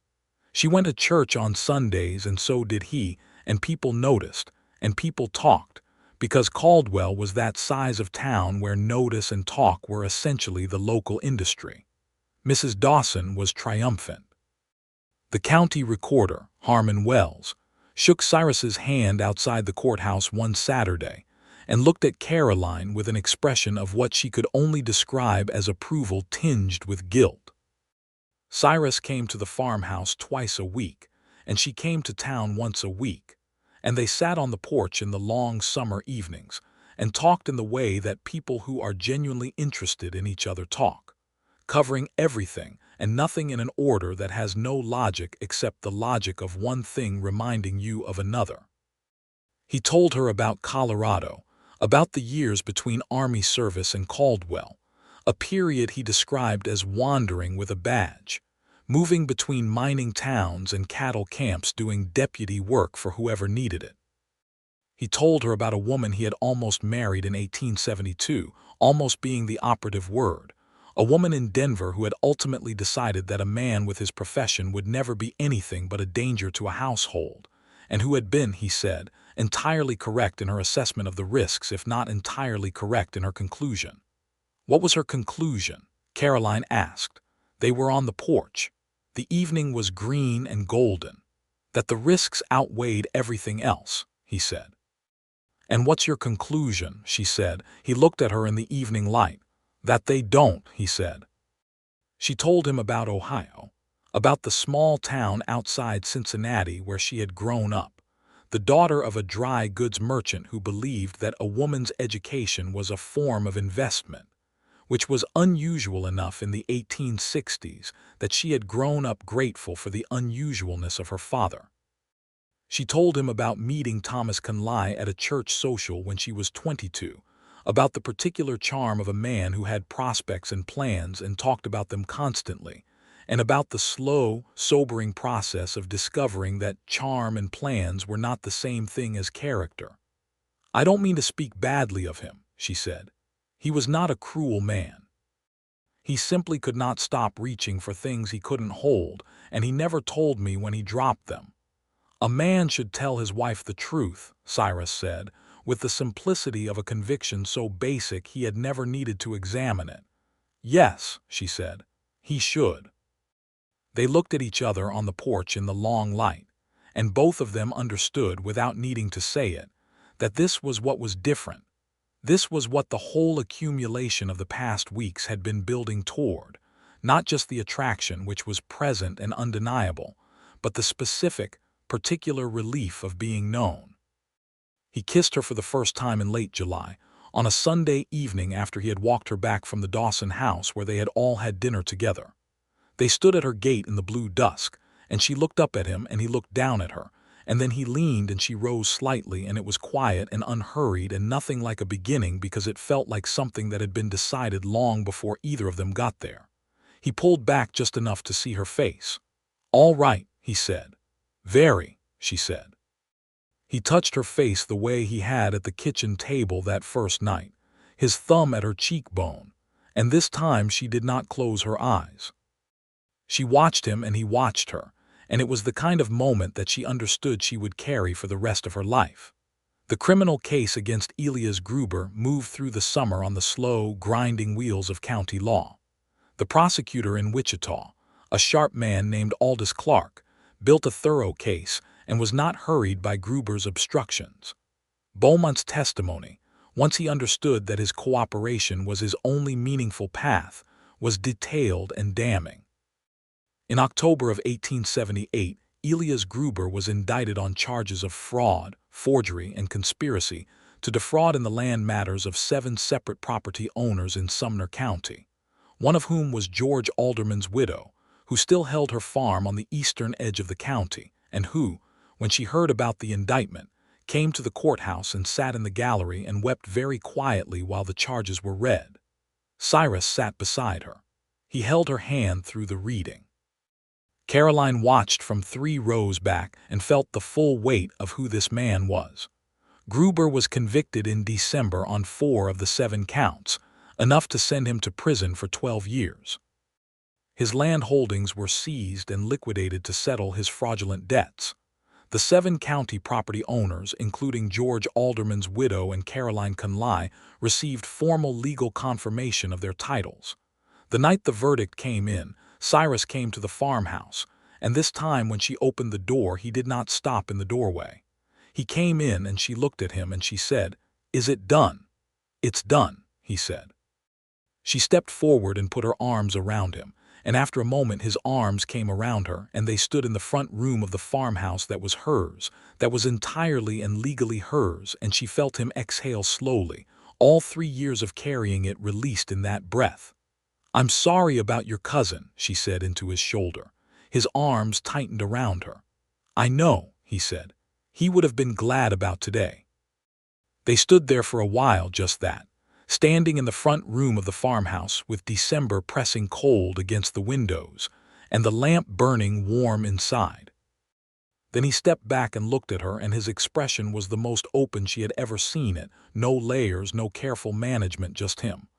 She went to church on Sundays, and so did he, and people noticed, and people talked, because Caldwell was that size of town where notice and talk were essentially the local industry. Mrs. Dawson was triumphant. The county recorder, Harmon Wells, shook Cyrus's hand outside the courthouse one Saturday and looked at Caroline with an expression of what she could only describe as approval tinged with guilt. Cyrus came to the farmhouse twice a week, and she came to town once a week, and they sat on the porch in the long summer evenings and talked in the way that people who are genuinely interested in each other talk, covering everything and nothing in an order that has no logic except the logic of one thing reminding you of another. He told her about Colorado, about the years between Army service and Caldwell, a period he described as wandering with a badge, moving between mining towns and cattle camps doing deputy work for whoever needed it. He told her about a woman he had almost married in 1872, almost being the operative word, a woman in Denver who had ultimately decided that a man with his profession would never be anything but a danger to a household, and who had been, he said, entirely correct in her assessment of the risks, if not entirely correct in her conclusion. What was her conclusion? Caroline asked. They were on the porch. The evening was green and golden. That the risks outweighed everything else, he said. And what's your conclusion? She said. He looked at her in the evening light. That they don't, he said. She told him about Ohio, about the small town outside Cincinnati where she had grown up, the daughter of a dry goods merchant who believed that a woman's education was a form of investment, which was unusual enough in the 1860s that she had grown up grateful for the unusualness of her father. She told him about meeting Thomas Conley at a church social when she was 22, about the particular charm of a man who had prospects and plans and talked about them constantly, and about the slow, sobering process of discovering that charm and plans were not the same thing as character. I don't mean to speak badly of him, she said. He was not a cruel man. He simply could not stop reaching for things he couldn't hold, and he never told me when he dropped them. A man should tell his wife the truth, Cyrus said, with the simplicity of a conviction so basic he had never needed to examine it. Yes, she said, he should. They looked at each other on the porch in the long light, and both of them understood without needing to say it, that this was what was different. This was what the whole accumulation of the past weeks had been building toward, not just the attraction which was present and undeniable, but the specific, particular relief of being known. He kissed her for the first time in late July, on a Sunday evening after he had walked her back from the Dawson house where they had all had dinner together. They stood at her gate in the blue dusk, and she looked up at him and he looked down at her, and then he leaned and she rose slightly, and it was quiet and unhurried and nothing like a beginning because it felt like something that had been decided long before either of them got there. He pulled back just enough to see her face. All right, he said. Very, she said. He touched her face the way he had at the kitchen table that first night, his thumb at her cheekbone, and this time she did not close her eyes. She watched him and he watched her, and it was the kind of moment that she understood she would carry for the rest of her life. The criminal case against Elias Gruber moved through the summer on the slow, grinding wheels of county law. The prosecutor in Wichita, a sharp man named Aldous Clark, built a thorough case and was not hurried by Gruber's obstructions. Beaumont's testimony, once he understood that his cooperation was his only meaningful path, was detailed and damning. In October of 1878, Elias Gruber was indicted on charges of fraud, forgery, and conspiracy to defraud in the land matters of 7 separate property owners in Sumner County, one of whom was George Alderman's widow, who still held her farm on the eastern edge of the county, and who, when she heard about the indictment, came to the courthouse and sat in the gallery and wept very quietly while the charges were read. Cyrus sat beside her. He held her hand through the reading. Caroline watched from 3 rows back and felt the full weight of who this man was. Gruber was convicted in December on 4 of the 7 counts, enough to send him to prison for 12 years. His land holdings were seized and liquidated to settle his fraudulent debts. The 7 county property owners, including George Alderman's widow and Caroline Conley, received formal legal confirmation of their titles. The night the verdict came in, Cyrus came to the farmhouse, and this time when she opened the door he did not stop in the doorway. He came in and she looked at him and she said, "Is it done?" "It's done," he said. She stepped forward and put her arms around him, and after a moment his arms came around her and they stood in the front room of the farmhouse that was hers, that was entirely and legally hers, and she felt him exhale slowly, all 3 years of carrying it released in that breath. "I'm sorry about your cousin," she said into his shoulder. His arms tightened around her. "I know," he said. "He would have been glad about today." They stood there for a while, just that, standing in the front room of the farmhouse with December pressing cold against the windows and the lamp burning warm inside. Then he stepped back and looked at her, and his expression was the most open she had ever seen it. No layers, no careful management, just him.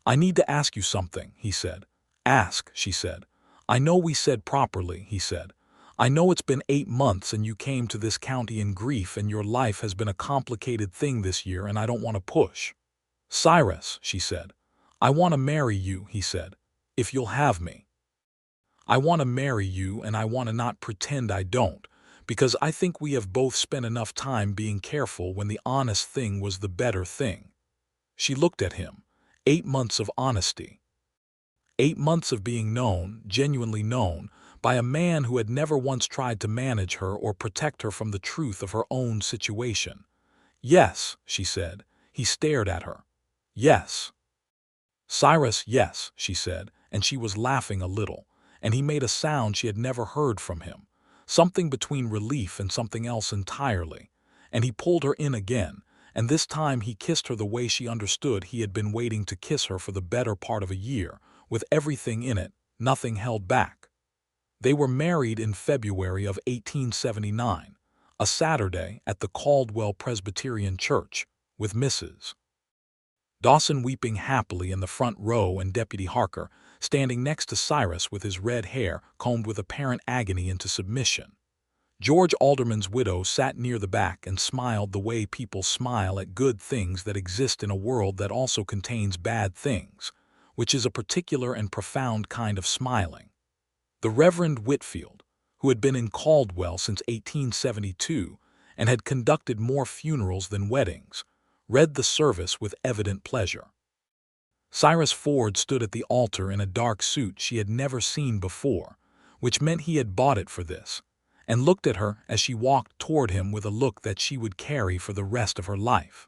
"I need to ask you something," he said. "Ask," she said. "I know we said properly," he said. "I know it's been 8 months and you came to this county in grief and your life has been a complicated thing this year and I don't want to push." "Cyrus," she said. "I want to marry you," he said, "if you'll have me. I want to marry you and I want to not pretend I don't, because I think we have both spent enough time being careful when the honest thing was the better thing." She looked at him. 8 months of honesty. 8 months of being known, genuinely known, by a man who had never once tried to manage her or protect her from the truth of her own situation. "Yes," she said. He stared at her. "Yes." "Cyrus, yes," she said, and she was laughing a little, and he made a sound she had never heard from him, something between relief and something else entirely, and he pulled her in again, and this time he kissed her the way she understood he had been waiting to kiss her for the better part of a year, with everything in it, nothing held back. They were married in February of 1879, a Saturday at the Caldwell Presbyterian Church, with Mrs. Dawson weeping happily in the front row and Deputy Harker standing next to Cyrus with his red hair combed with apparent agony into submission. George Alderman's widow sat near the back and smiled the way people smile at good things that exist in a world that also contains bad things, which is a particular and profound kind of smiling. The Reverend Whitfield, who had been in Caldwell since 1872 and had conducted more funerals than weddings, read the service with evident pleasure. Cyrus Ford stood at the altar in a dark suit she had never seen before, which meant he had bought it for this, and looked at her as she walked toward him with a look that she would carry for the rest of her life.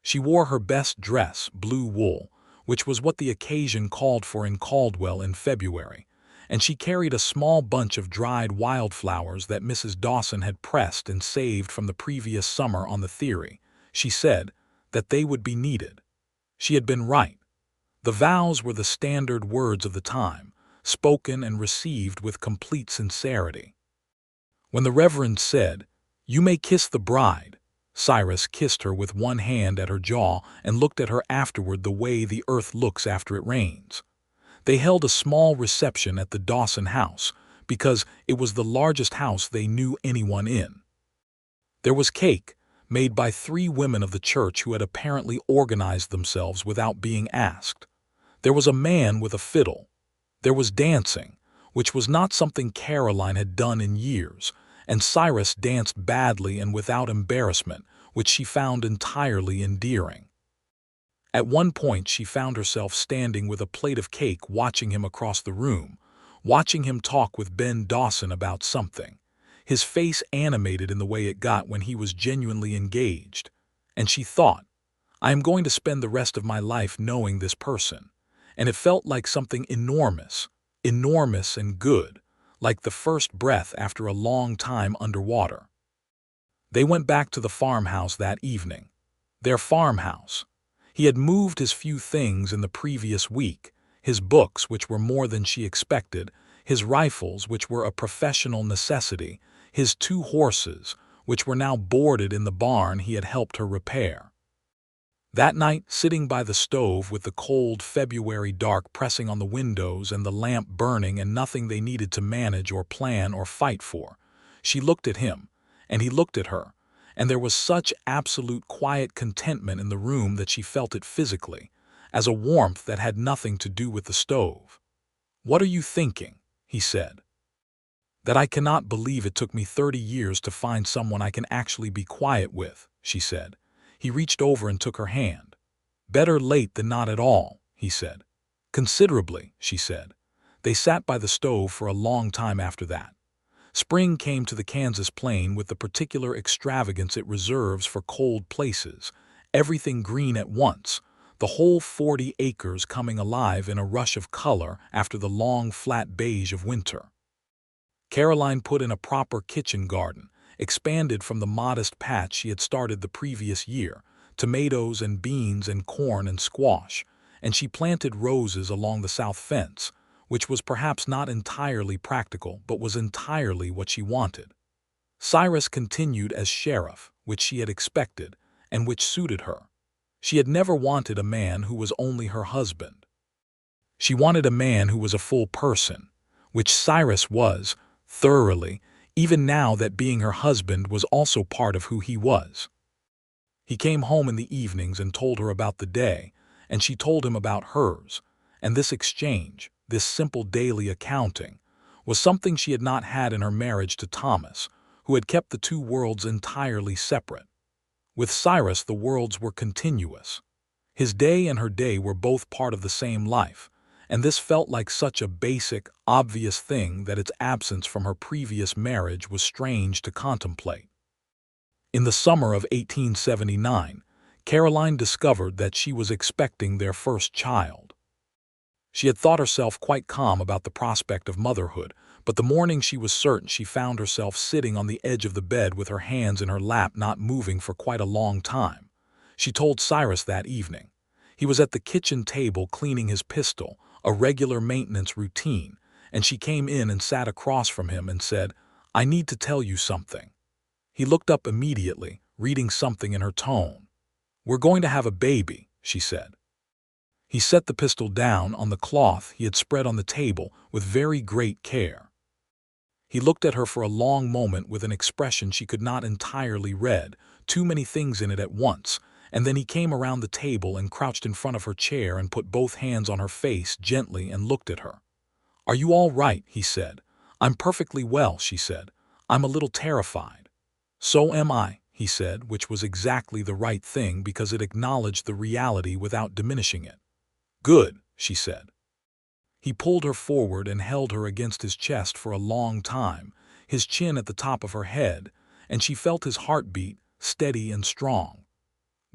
She wore her best dress, blue wool, which was what the occasion called for in Caldwell in February, and she carried a small bunch of dried wildflowers that Mrs. Dawson had pressed and saved from the previous summer on the theory, she said, that they would be needed. She had been right. The vows were the standard words of the time, spoken and received with complete sincerity. When the Reverend said, "You may kiss the bride," Cyrus kissed her with one hand at her jaw and looked at her afterward the way the earth looks after it rains. They held a small reception at the Dawson house because it was the largest house they knew anyone in. There was cake, made by 3 women of the church who had apparently organized themselves without being asked. There was a man with a fiddle. There was dancing, which was not something Caroline had done in years, and Cyrus danced badly and without embarrassment, which she found entirely endearing. At one point she found herself standing with a plate of cake watching him across the room, watching him talk with Ben Dawson about something, his face animated in the way it got when he was genuinely engaged, and she thought, "I am going to spend the rest of my life knowing this person," and it felt like something enormous, enormous and good, like the first breath after a long time underwater. They went back to the farmhouse that evening. Their farmhouse. He had moved his few things in the previous week, his books, which were more than she expected, his rifles, which were a professional necessity, his 2 horses, which were now boarded in the barn he had helped her repair. That night, sitting by the stove with the cold February dark pressing on the windows and the lamp burning and nothing they needed to manage or plan or fight for, she looked at him, and he looked at her, and there was such absolute quiet contentment in the room that she felt it physically, as a warmth that had nothing to do with the stove. "What are you thinking?" he said. "That I cannot believe it took me 30 years to find someone I can actually be quiet with," she said. He reached over and took her hand. "Better late than not at all," he said. "Considerably," she said. They sat by the stove for a long time after that. Spring came to the Kansas plain with the particular extravagance it reserves for cold places, everything green at once, the whole 40 acres coming alive in a rush of color after the long, flat beige of winter. Caroline put in a proper kitchen garden, expanded from the modest patch she had started the previous year, tomatoes and beans and corn and squash, and she planted roses along the south fence, which was perhaps not entirely practical but was entirely what she wanted. Cyrus continued as sheriff, which she had expected, and which suited her. She had never wanted a man who was only her husband. She wanted a man who was a full person, which Cyrus was, thoroughly, even now that being her husband was also part of who he was. He came home in the evenings and told her about the day, and she told him about hers, and this exchange, this simple daily accounting, was something she had not had in her marriage to Thomas, who had kept the two worlds entirely separate. With Cyrus the worlds were continuous. His day and her day were both part of the same life, and this felt like such a basic, obvious thing that its absence from her previous marriage was strange to contemplate. In the summer of 1879, Caroline discovered that she was expecting their first child. She had thought herself quite calm about the prospect of motherhood, but the morning she was certain she found herself sitting on the edge of the bed with her hands in her lap not moving for quite a long time. She told Cyrus that evening. He was at the kitchen table cleaning his pistol, a regular maintenance routine, and she came in and sat across from him and said, "I need to tell you something." He looked up immediately, reading something in her tone. "We're going to have a baby," she said. He set the pistol down on the cloth he had spread on the table with very great care. He looked at her for a long moment with an expression she could not entirely read, too many things in it at once, and then he came around the table and crouched in front of her chair and put both hands on her face gently and looked at her. "Are you all right?" he said. "I'm perfectly well," she said. "I'm a little terrified." "So am I," he said, which was exactly the right thing because it acknowledged the reality without diminishing it. "Good," she said. He pulled her forward and held her against his chest for a long time, his chin at the top of her head, and she felt his heartbeat, steady and strong.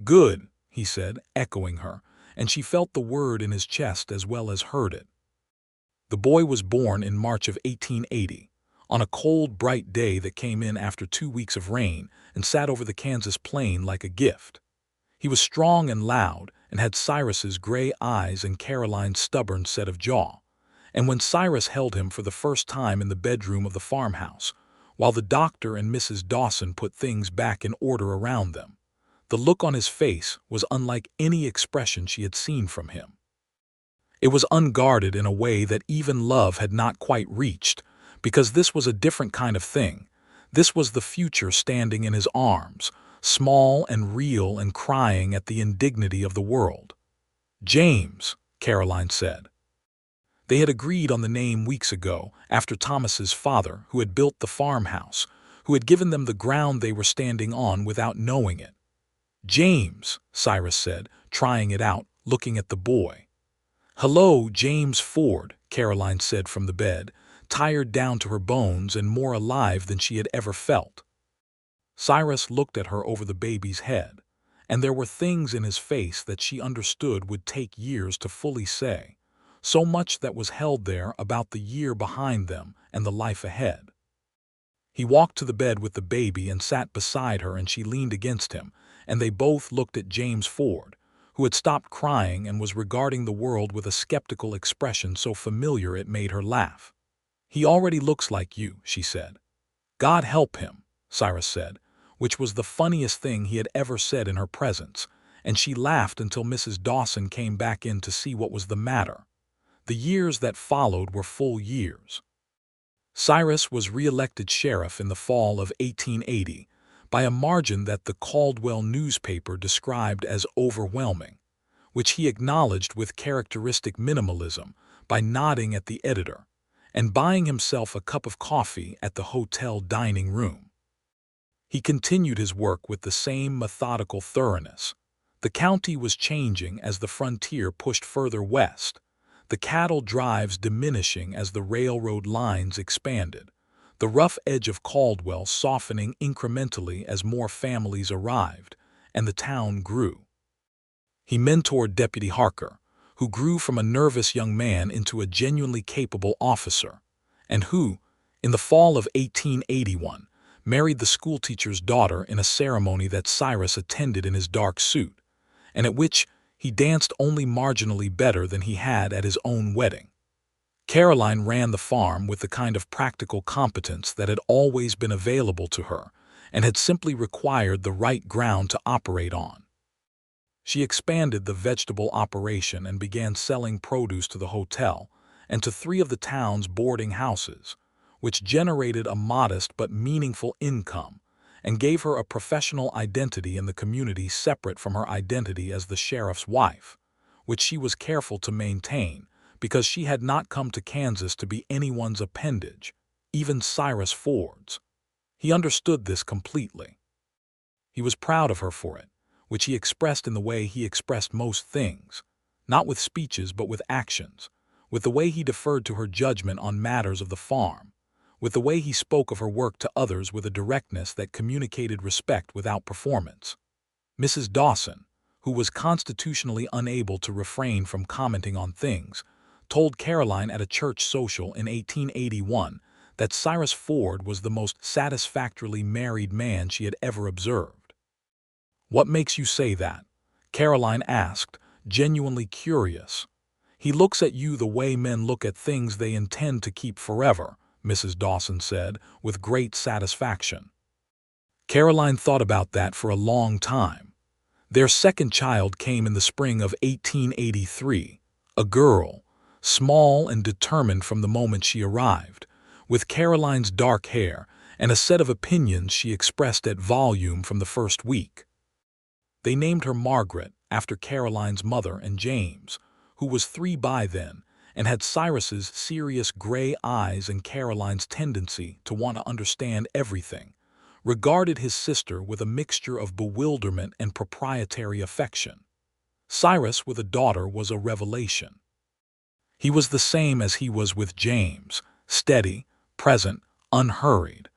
"Good," he said, echoing her, and she felt the word in his chest as well as heard it. The boy was born in March of 1880, on a cold, bright day that came in after 2 weeks of rain and sat over the Kansas plain like a gift. He was strong and loud and had Cyrus's gray eyes and Caroline's stubborn set of jaw. And when Cyrus held him for the first time in the bedroom of the farmhouse, while the doctor and Mrs. Dawson put things back in order around them, the look on his face was unlike any expression she had seen from him. It was unguarded in a way that even love had not quite reached, because this was a different kind of thing. This was the future standing in his arms, small and real and crying at the indignity of the world. "James," Caroline said. They had agreed on the name weeks ago, after Thomas's father, who had built the farmhouse, who had given them the ground they were standing on without knowing it. "James," Cyrus said, trying it out, looking at the boy. "Hello, James Ford," Caroline said from the bed, tired down to her bones and more alive than she had ever felt. Cyrus looked at her over the baby's head, and there were things in his face that she understood would take years to fully say, so much that was held there about the year behind them and the life ahead. He walked to the bed with the baby and sat beside her, and she leaned against him, and they both looked at James Ford, who had stopped crying and was regarding the world with a skeptical expression so familiar it made her laugh. "He already looks like you," she said. "God help him," Cyrus said, which was the funniest thing he had ever said in her presence, and she laughed until Mrs. Dawson came back in to see what was the matter. The years that followed were full years. Cyrus was re-elected sheriff in the fall of 1880 by a margin that the Caldwell newspaper described as overwhelming, which he acknowledged with characteristic minimalism by nodding at the editor and buying himself a cup of coffee at the hotel dining room. He continued his work with the same methodical thoroughness. The county was changing as the frontier pushed further west, the cattle drives diminishing as the railroad lines expanded, the rough edge of Caldwell softening incrementally as more families arrived, and the town grew. He mentored Deputy Harker, who grew from a nervous young man into a genuinely capable officer, and who, in the fall of 1881, married the schoolteacher's daughter in a ceremony that Cyrus attended in his dark suit, and at which he danced only marginally better than he had at his own wedding. Caroline ran the farm with the kind of practical competence that had always been available to her and had simply required the right ground to operate on. She expanded the vegetable operation and began selling produce to the hotel and to 3 of the town's boarding houses, which generated a modest but meaningful income and gave her a professional identity in the community separate from her identity as the sheriff's wife, which she was careful to maintain because she had not come to Kansas to be anyone's appendage, even Cyrus Ford's. He understood this completely. He was proud of her for it, which he expressed in the way he expressed most things, not with speeches but with actions, with the way he deferred to her judgment on matters of the farm, with the way he spoke of her work to others with a directness that communicated respect without performance. Mrs. Dawson, who was constitutionally unable to refrain from commenting on things, told Caroline at a church social in 1881 that Cyrus Ford was the most satisfactorily married man she had ever observed. "What makes you say that?" Caroline asked, genuinely curious. "He looks at you the way men look at things they intend to keep forever," Mrs. Dawson said, with great satisfaction. Caroline thought about that for a long time. Their second child came in the spring of 1883, a girl, small and determined from the moment she arrived, with Caroline's dark hair and a set of opinions she expressed at volume from the first week. They named her Margaret after Caroline's mother and James, who was 3 by then, and had Cyrus's serious gray eyes and Caroline's tendency to want to understand everything, regarded his sister with a mixture of bewilderment and proprietary affection. Cyrus with a daughter was a revelation. He was the same as he was with James, steady, present, unhurried,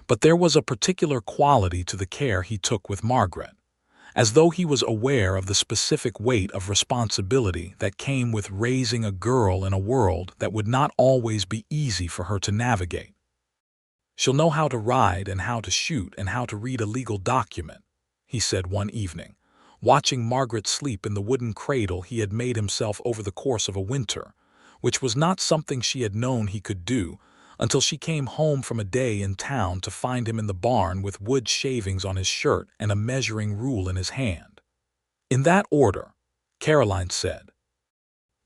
but there was a particular quality to the care he took with Margaret, as though he was aware of the specific weight of responsibility that came with raising a girl in a world that would not always be easy for her to navigate. "She'll know how to ride and how to shoot and how to read a legal document," he said one evening, watching Margaret sleep in the wooden cradle he had made himself over the course of a winter, which was not something she had known he could do until she came home from a day in town to find him in the barn with wood shavings on his shirt and a measuring rule in his hand. "In that order," Caroline said.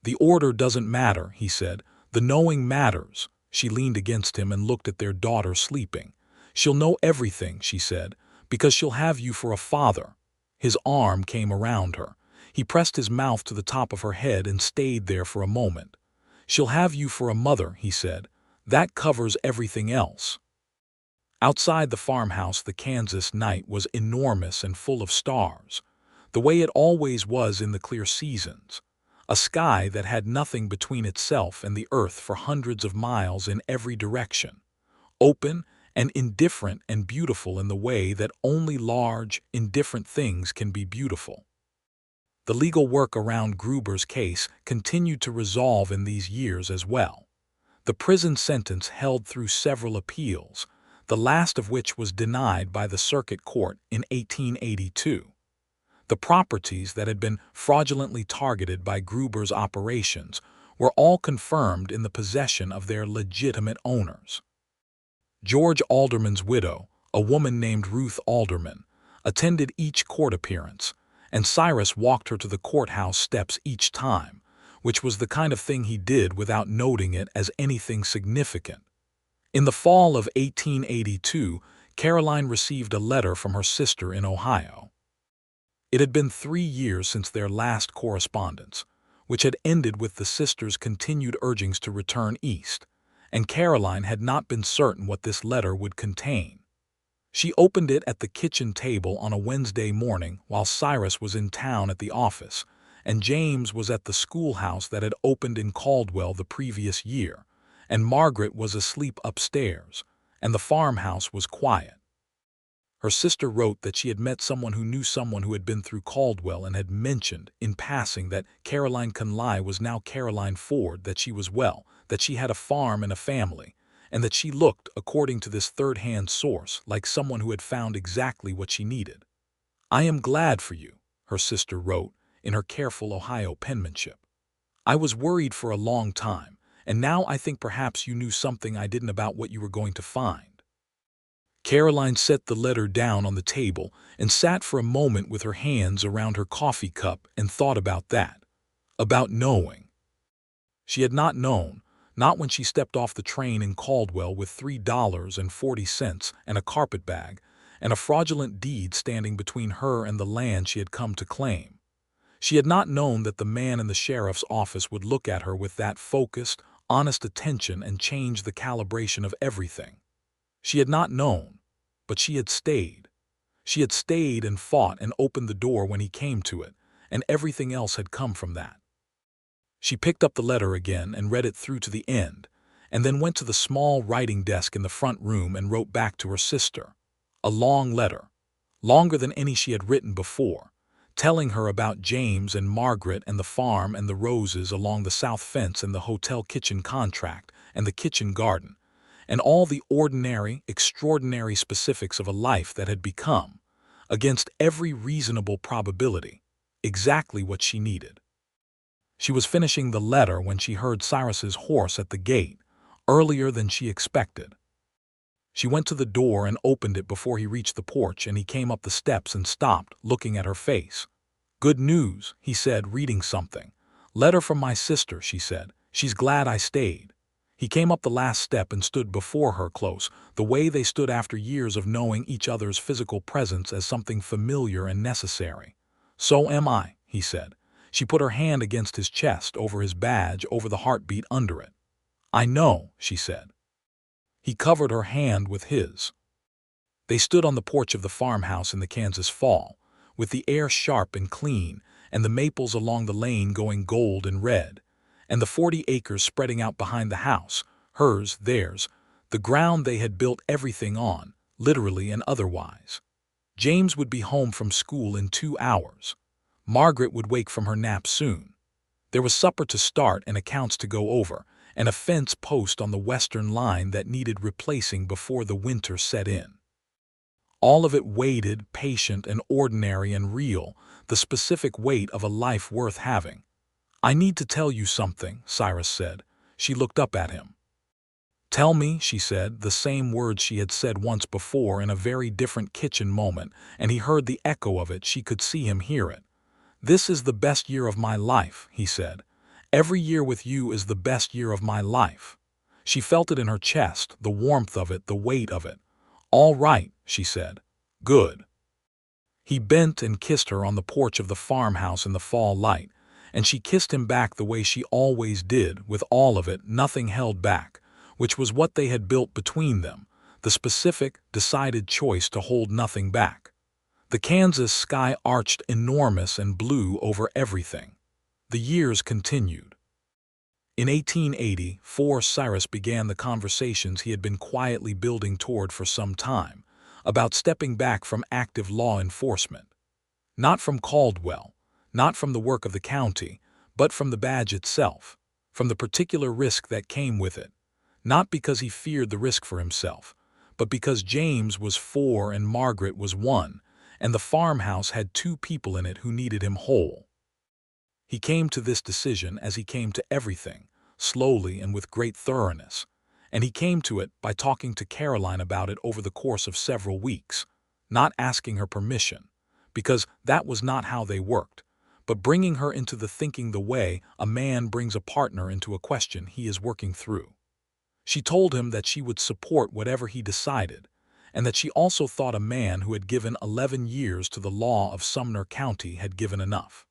"The order doesn't matter," he said. "The knowing matters." She leaned against him and looked at their daughter sleeping. "She'll know everything," she said, "because she'll have you for a father." His arm came around her. He pressed his mouth to the top of her head and stayed there for a moment. "She'll have you for a mother," he said. "That covers everything else." Outside the farmhouse, the Kansas night was enormous and full of stars, the way it always was in the clear seasons, a sky that had nothing between itself and the earth for hundreds of miles in every direction, open and indifferent and beautiful in the way that only large, indifferent things can be beautiful. The legal work around Gruber's case continued to resolve in these years as well. The prison sentence held through several appeals, the last of which was denied by the circuit court in 1882. The properties that had been fraudulently targeted by Gruber's operations were all confirmed in the possession of their legitimate owners. George Alderman's widow, a woman named Ruth Alderman, attended each court appearance, and Cyrus walked her to the courthouse steps each time, which was the kind of thing he did without noting it as anything significant. In the fall of 1882, Caroline received a letter from her sister in Ohio. It had been 3 years since their last correspondence, which had ended with the sisters' continued urgings to return east, and Caroline had not been certain what this letter would contain. She opened it at the kitchen table on a Wednesday morning while Cyrus was in town at the office, and James was at the schoolhouse that had opened in Caldwell the previous year, and Margaret was asleep upstairs, and the farmhouse was quiet. Her sister wrote that she had met someone who knew someone who had been through Caldwell and had mentioned, in passing, that Caroline Conley was now Caroline Ford, that she was well, that she had a farm and a family, and that she looked, according to this third-hand source, like someone who had found exactly what she needed. "I am glad for you," her sister wrote, in her careful Ohio penmanship. "I was worried for a long time, and now I think perhaps you knew something I didn't about what you were going to find." Caroline set the letter down on the table and sat for a moment with her hands around her coffee cup and thought about that. About knowing. She had not known, not when she stepped off the train in Caldwell with $3.40 and a carpetbag, and a fraudulent deed standing between her and the land she had come to claim. She had not known that the man in the sheriff's office would look at her with that focused, honest attention and change the calibration of everything. She had not known, but she had stayed. She had stayed and fought and opened the door when he came to it, and everything else had come from that. She picked up the letter again and read it through to the end, and then went to the small writing desk in the front room and wrote back to her sister. A long letter, longer than any she had written before, telling her about James and Margaret and the farm and the roses along the south fence and the hotel kitchen contract and the kitchen garden, and all the ordinary, extraordinary specifics of a life that had become, against every reasonable probability, exactly what she needed. She was finishing the letter when she heard Cyrus's horse at the gate, earlier than she expected. She went to the door and opened it before he reached the porch, and he came up the steps and stopped, looking at her face. "Good news," he said, reading something. "Letter from my sister," she said. "She's glad I stayed." He came up the last step and stood before her close, the way they stood after years of knowing each other's physical presence as something familiar and necessary. "So am I," he said. She put her hand against his chest, over his badge, over the heartbeat under it. "I know," she said. He covered her hand with his. They stood on the porch of the farmhouse in the Kansas fall, with the air sharp and clean, and the maples along the lane going gold and red, and the 40 acres spreading out behind the house, hers, theirs, the ground they had built everything on, literally and otherwise. James would be home from school in 2 hours. Margaret would wake from her nap soon. There was supper to start and accounts to go over, and a fence post on the western line that needed replacing before the winter set in. All of it weighted, patient and ordinary and real, the specific weight of a life worth having. "I need to tell you something," Cyrus said. She looked up at him. "Tell me," she said, the same words she had said once before in a very different kitchen moment, and he heard the echo of it. She could see him hear it. "This is the best year of my life," he said. "Every year with you is the best year of my life." She felt it in her chest, the warmth of it, the weight of it. "All right," she said. "Good." He bent and kissed her on the porch of the farmhouse in the fall light, and she kissed him back the way she always did, with all of it, nothing held back, which was what they had built between them, the specific, decided choice to hold nothing back. The Kansas sky arched enormous and blue over everything. The years continued. In 1884, Cyrus began the conversations he had been quietly building toward for some time, about stepping back from active law enforcement. Not from Caldwell, not from the work of the county, but from the badge itself, from the particular risk that came with it. Not because he feared the risk for himself, but because James was 4 and Margaret was 1, and the farmhouse had 2 people in it who needed him whole. He came to this decision as he came to everything, slowly and with great thoroughness, and he came to it by talking to Caroline about it over the course of several weeks, not asking her permission, because that was not how they worked, but bringing her into the thinking the way a man brings a partner into a question he is working through. She told him that she would support whatever he decided, and that she also thought a man who had given 11 years to the law of Sumner County had given enough.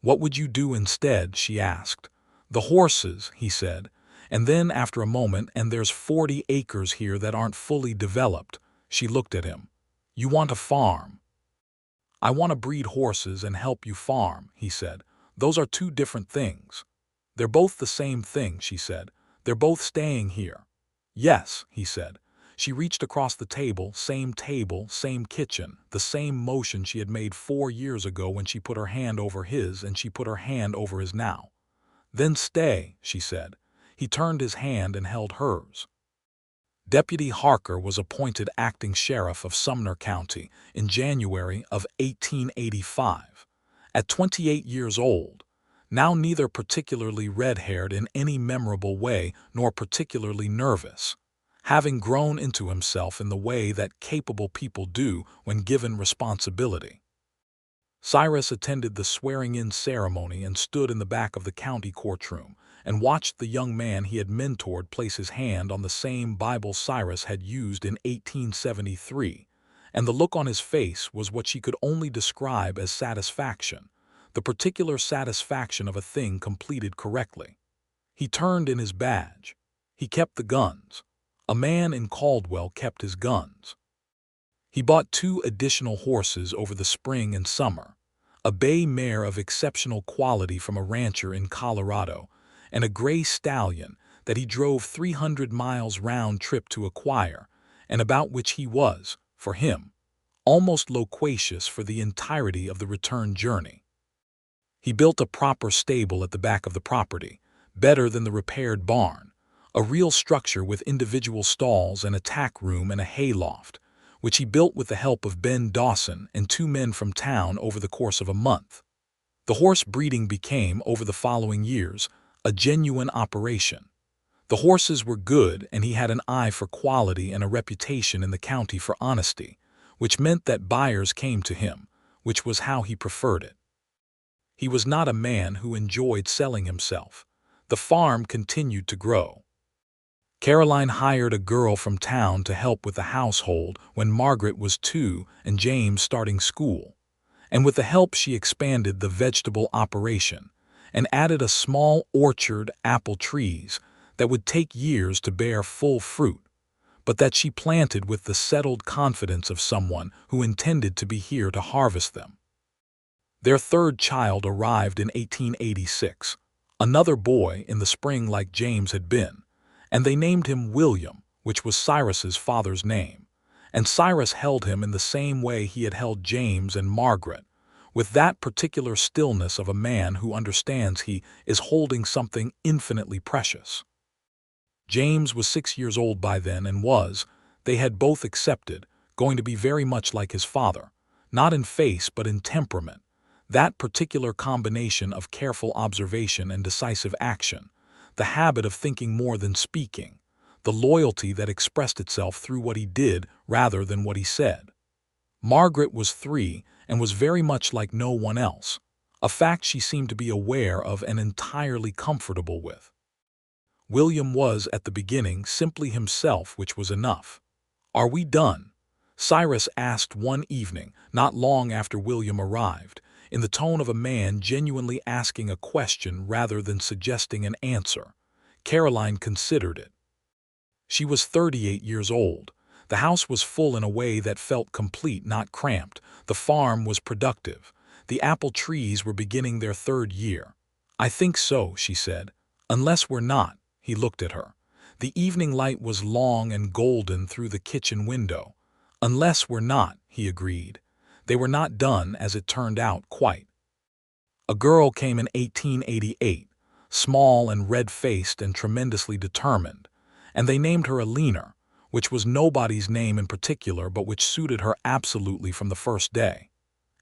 "What would you do instead?" she asked. "The horses," he said, and then after a moment, "and there's 40 acres here that aren't fully developed." She looked at him. "You want a farm?" "I want to breed horses and help you farm," he said. "Those are two different things." "They're both the same thing," she said. "They're both staying here." "Yes," he said. She reached across the table, same kitchen, the same motion she had made 4 years ago when she put her hand over his and she put her hand over his now. "Then stay," she said. He turned his hand and held hers. Deputy Harker was appointed acting sheriff of Sumner County in January of 1885. At 28 years old, now neither particularly red-haired in any memorable way nor particularly nervous, having grown into himself in the way that capable people do when given responsibility. Cyrus attended the swearing-in ceremony and stood in the back of the county courtroom and watched the young man he had mentored place his hand on the same Bible Cyrus had used in 1873, and the look on his face was what she could only describe as satisfaction, the particular satisfaction of a thing completed correctly. He turned in his badge. He kept the guns. A man in Caldwell kept his guns. He bought 2 additional horses over the spring and summer, a bay mare of exceptional quality from a rancher in Colorado, and a gray stallion that he drove 300 miles round trip to acquire, and about which he was, for him, almost loquacious for the entirety of the return journey. He built a proper stable at the back of the property, better than the repaired barn, a real structure with individual stalls and a tack room and a hayloft, which he built with the help of Ben Dawson and 2 men from town over the course of a month. The horse breeding became, over the following years, a genuine operation. The horses were good, and he had an eye for quality and a reputation in the county for honesty, which meant that buyers came to him, which was how he preferred it. He was not a man who enjoyed selling himself. The farm continued to grow. Caroline hired a girl from town to help with the household when Margaret was 2 and James starting school, and with the help she expanded the vegetable operation and added a small orchard, apple trees, that would take years to bear full fruit, but that she planted with the settled confidence of someone who intended to be here to harvest them. Their 3rd child arrived in 1886, another boy in the spring like James had been, and they named him William, which was Cyrus's father's name, and Cyrus held him in the same way he had held James and Margaret, with that particular stillness of a man who understands he is holding something infinitely precious. James was 6 years old by then and was, they had both accepted, going to be very much like his father, not in face but in temperament, that particular combination of careful observation and decisive action, the habit of thinking more than speaking, the loyalty that expressed itself through what he did rather than what he said. Margaret was 3 and was very much like no one else, a fact she seemed to be aware of and entirely comfortable with. William was, at the beginning, simply himself, which was enough. "Are we done?" Cyrus asked one evening, not long after William arrived, in the tone of a man genuinely asking a question rather than suggesting an answer. Caroline considered it. She was 38 years old. The house was full in a way that felt complete, not cramped. The farm was productive. The apple trees were beginning their 3rd year. "I think so," she said. "Unless we're not." He looked at her. The evening light was long and golden through the kitchen window. "Unless we're not," he agreed. They were not done, as it turned out, quite. A girl came in 1888, small and red-faced and tremendously determined, and they named her Alina, which was nobody's name in particular but which suited her absolutely from the first day.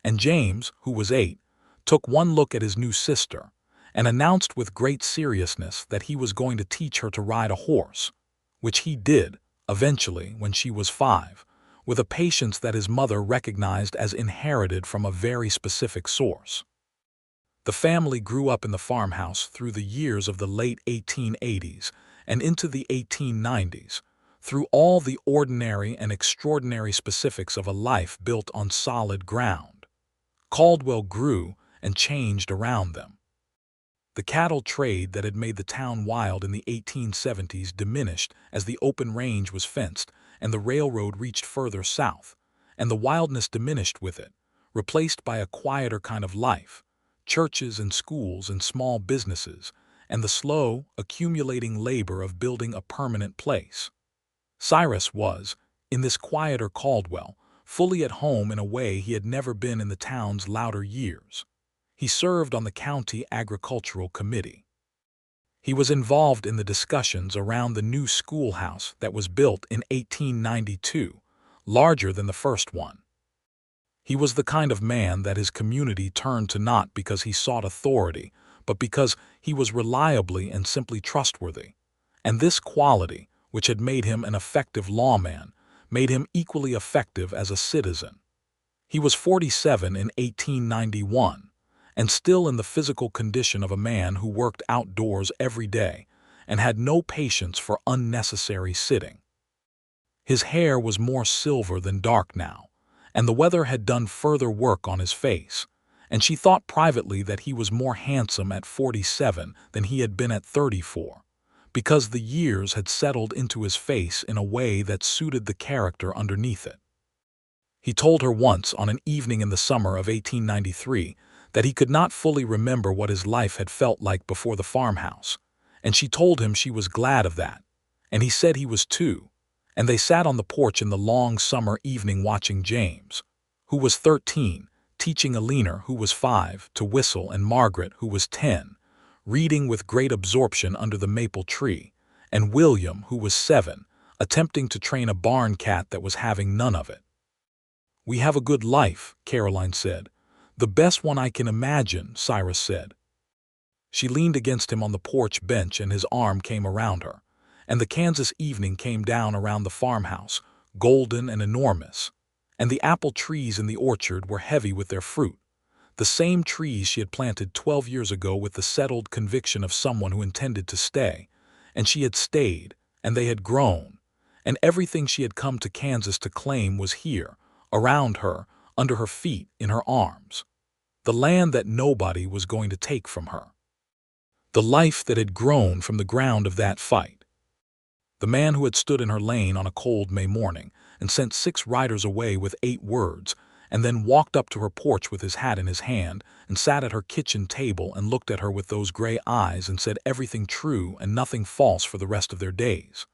And James, who was 8, took one look at his new sister and announced with great seriousness that he was going to teach her to ride a horse, which he did, eventually, when she was 5, with a patience that his mother recognized as inherited from a very specific source. The family grew up in the farmhouse through the years of the late 1880s, and into the 1890s, through all the ordinary and extraordinary specifics of a life built on solid ground. Caldwell grew and changed around them. The cattle trade that had made the town wild in the 1870s diminished as the open range was fenced and the railroad reached further south, and the wildness diminished with it, replaced by a quieter kind of life, churches and schools and small businesses, and the slow, accumulating labor of building a permanent place. Cyrus was, in this quieter Caldwell, fully at home in a way he had never been in the town's louder years. He served on the county agricultural committee. He was involved in the discussions around the new schoolhouse that was built in 1892, larger than the first one. He was the kind of man that his community turned to not because he sought authority, but because he was reliably and simply trustworthy. And this quality, which had made him an effective lawman, made him equally effective as a citizen. He was 47 in 1891, and still in the physical condition of a man who worked outdoors every day and had no patience for unnecessary sitting. His hair was more silver than dark now, and the weather had done further work on his face, and she thought privately that he was more handsome at 47 than he had been at 34, because the years had settled into his face in a way that suited the character underneath it. He told her once on an evening in the summer of 1893 that he could not fully remember what his life had felt like before the farmhouse, and she told him she was glad of that, and he said he was too, and they sat on the porch in the long summer evening watching James, who was 13, teaching Alina, who was 5, to whistle, and Margaret, who was 10, reading with great absorption under the maple tree, and William, who was 7, attempting to train a barn cat that was having none of it. "We have a good life," Caroline said. "The best one I can imagine," Cyrus said. She leaned against him on the porch bench and his arm came around her, and the Kansas evening came down around the farmhouse, golden and enormous, and the apple trees in the orchard were heavy with their fruit, the same trees she had planted 12 years ago with the settled conviction of someone who intended to stay, and she had stayed, and they had grown, and everything she had come to Kansas to claim was here, around her, under her feet, in her arms. The land that nobody was going to take from her. The life that had grown from the ground of that fight. The man who had stood in her lane on a cold May morning and sent 6 riders away with 8 words, and then walked up to her porch with his hat in his hand and sat at her kitchen table and looked at her with those gray eyes and said everything true and nothing false for the rest of their days.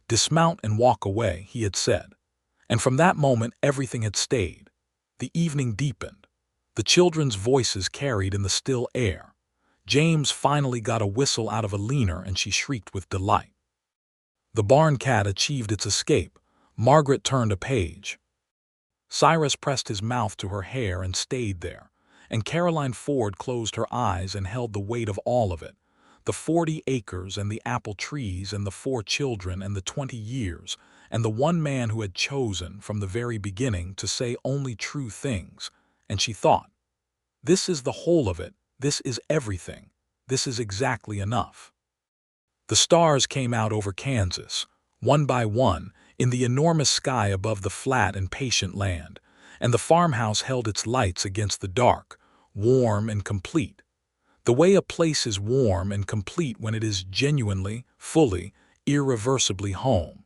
"Dismount and walk away," he had said. And from that moment everything had stayed. The evening deepened. The children's voices carried in the still air. James finally got a whistle out of Alina and she shrieked with delight. The barn cat achieved its escape. Margaret turned a page. Cyrus pressed his mouth to her hair and stayed there, and Caroline Ford closed her eyes and held the weight of all of it, the 40 acres and the apple trees and the 4 children and the 20 years, and the one man who had chosen from the very beginning to say only true things, and she thought, "This is the whole of it, this is everything, this is exactly enough." The stars came out over Kansas, one by one, in the enormous sky above the flat and patient land, and the farmhouse held its lights against the dark, warm and complete. The way a place is warm and complete when it is genuinely, fully, irreversibly home.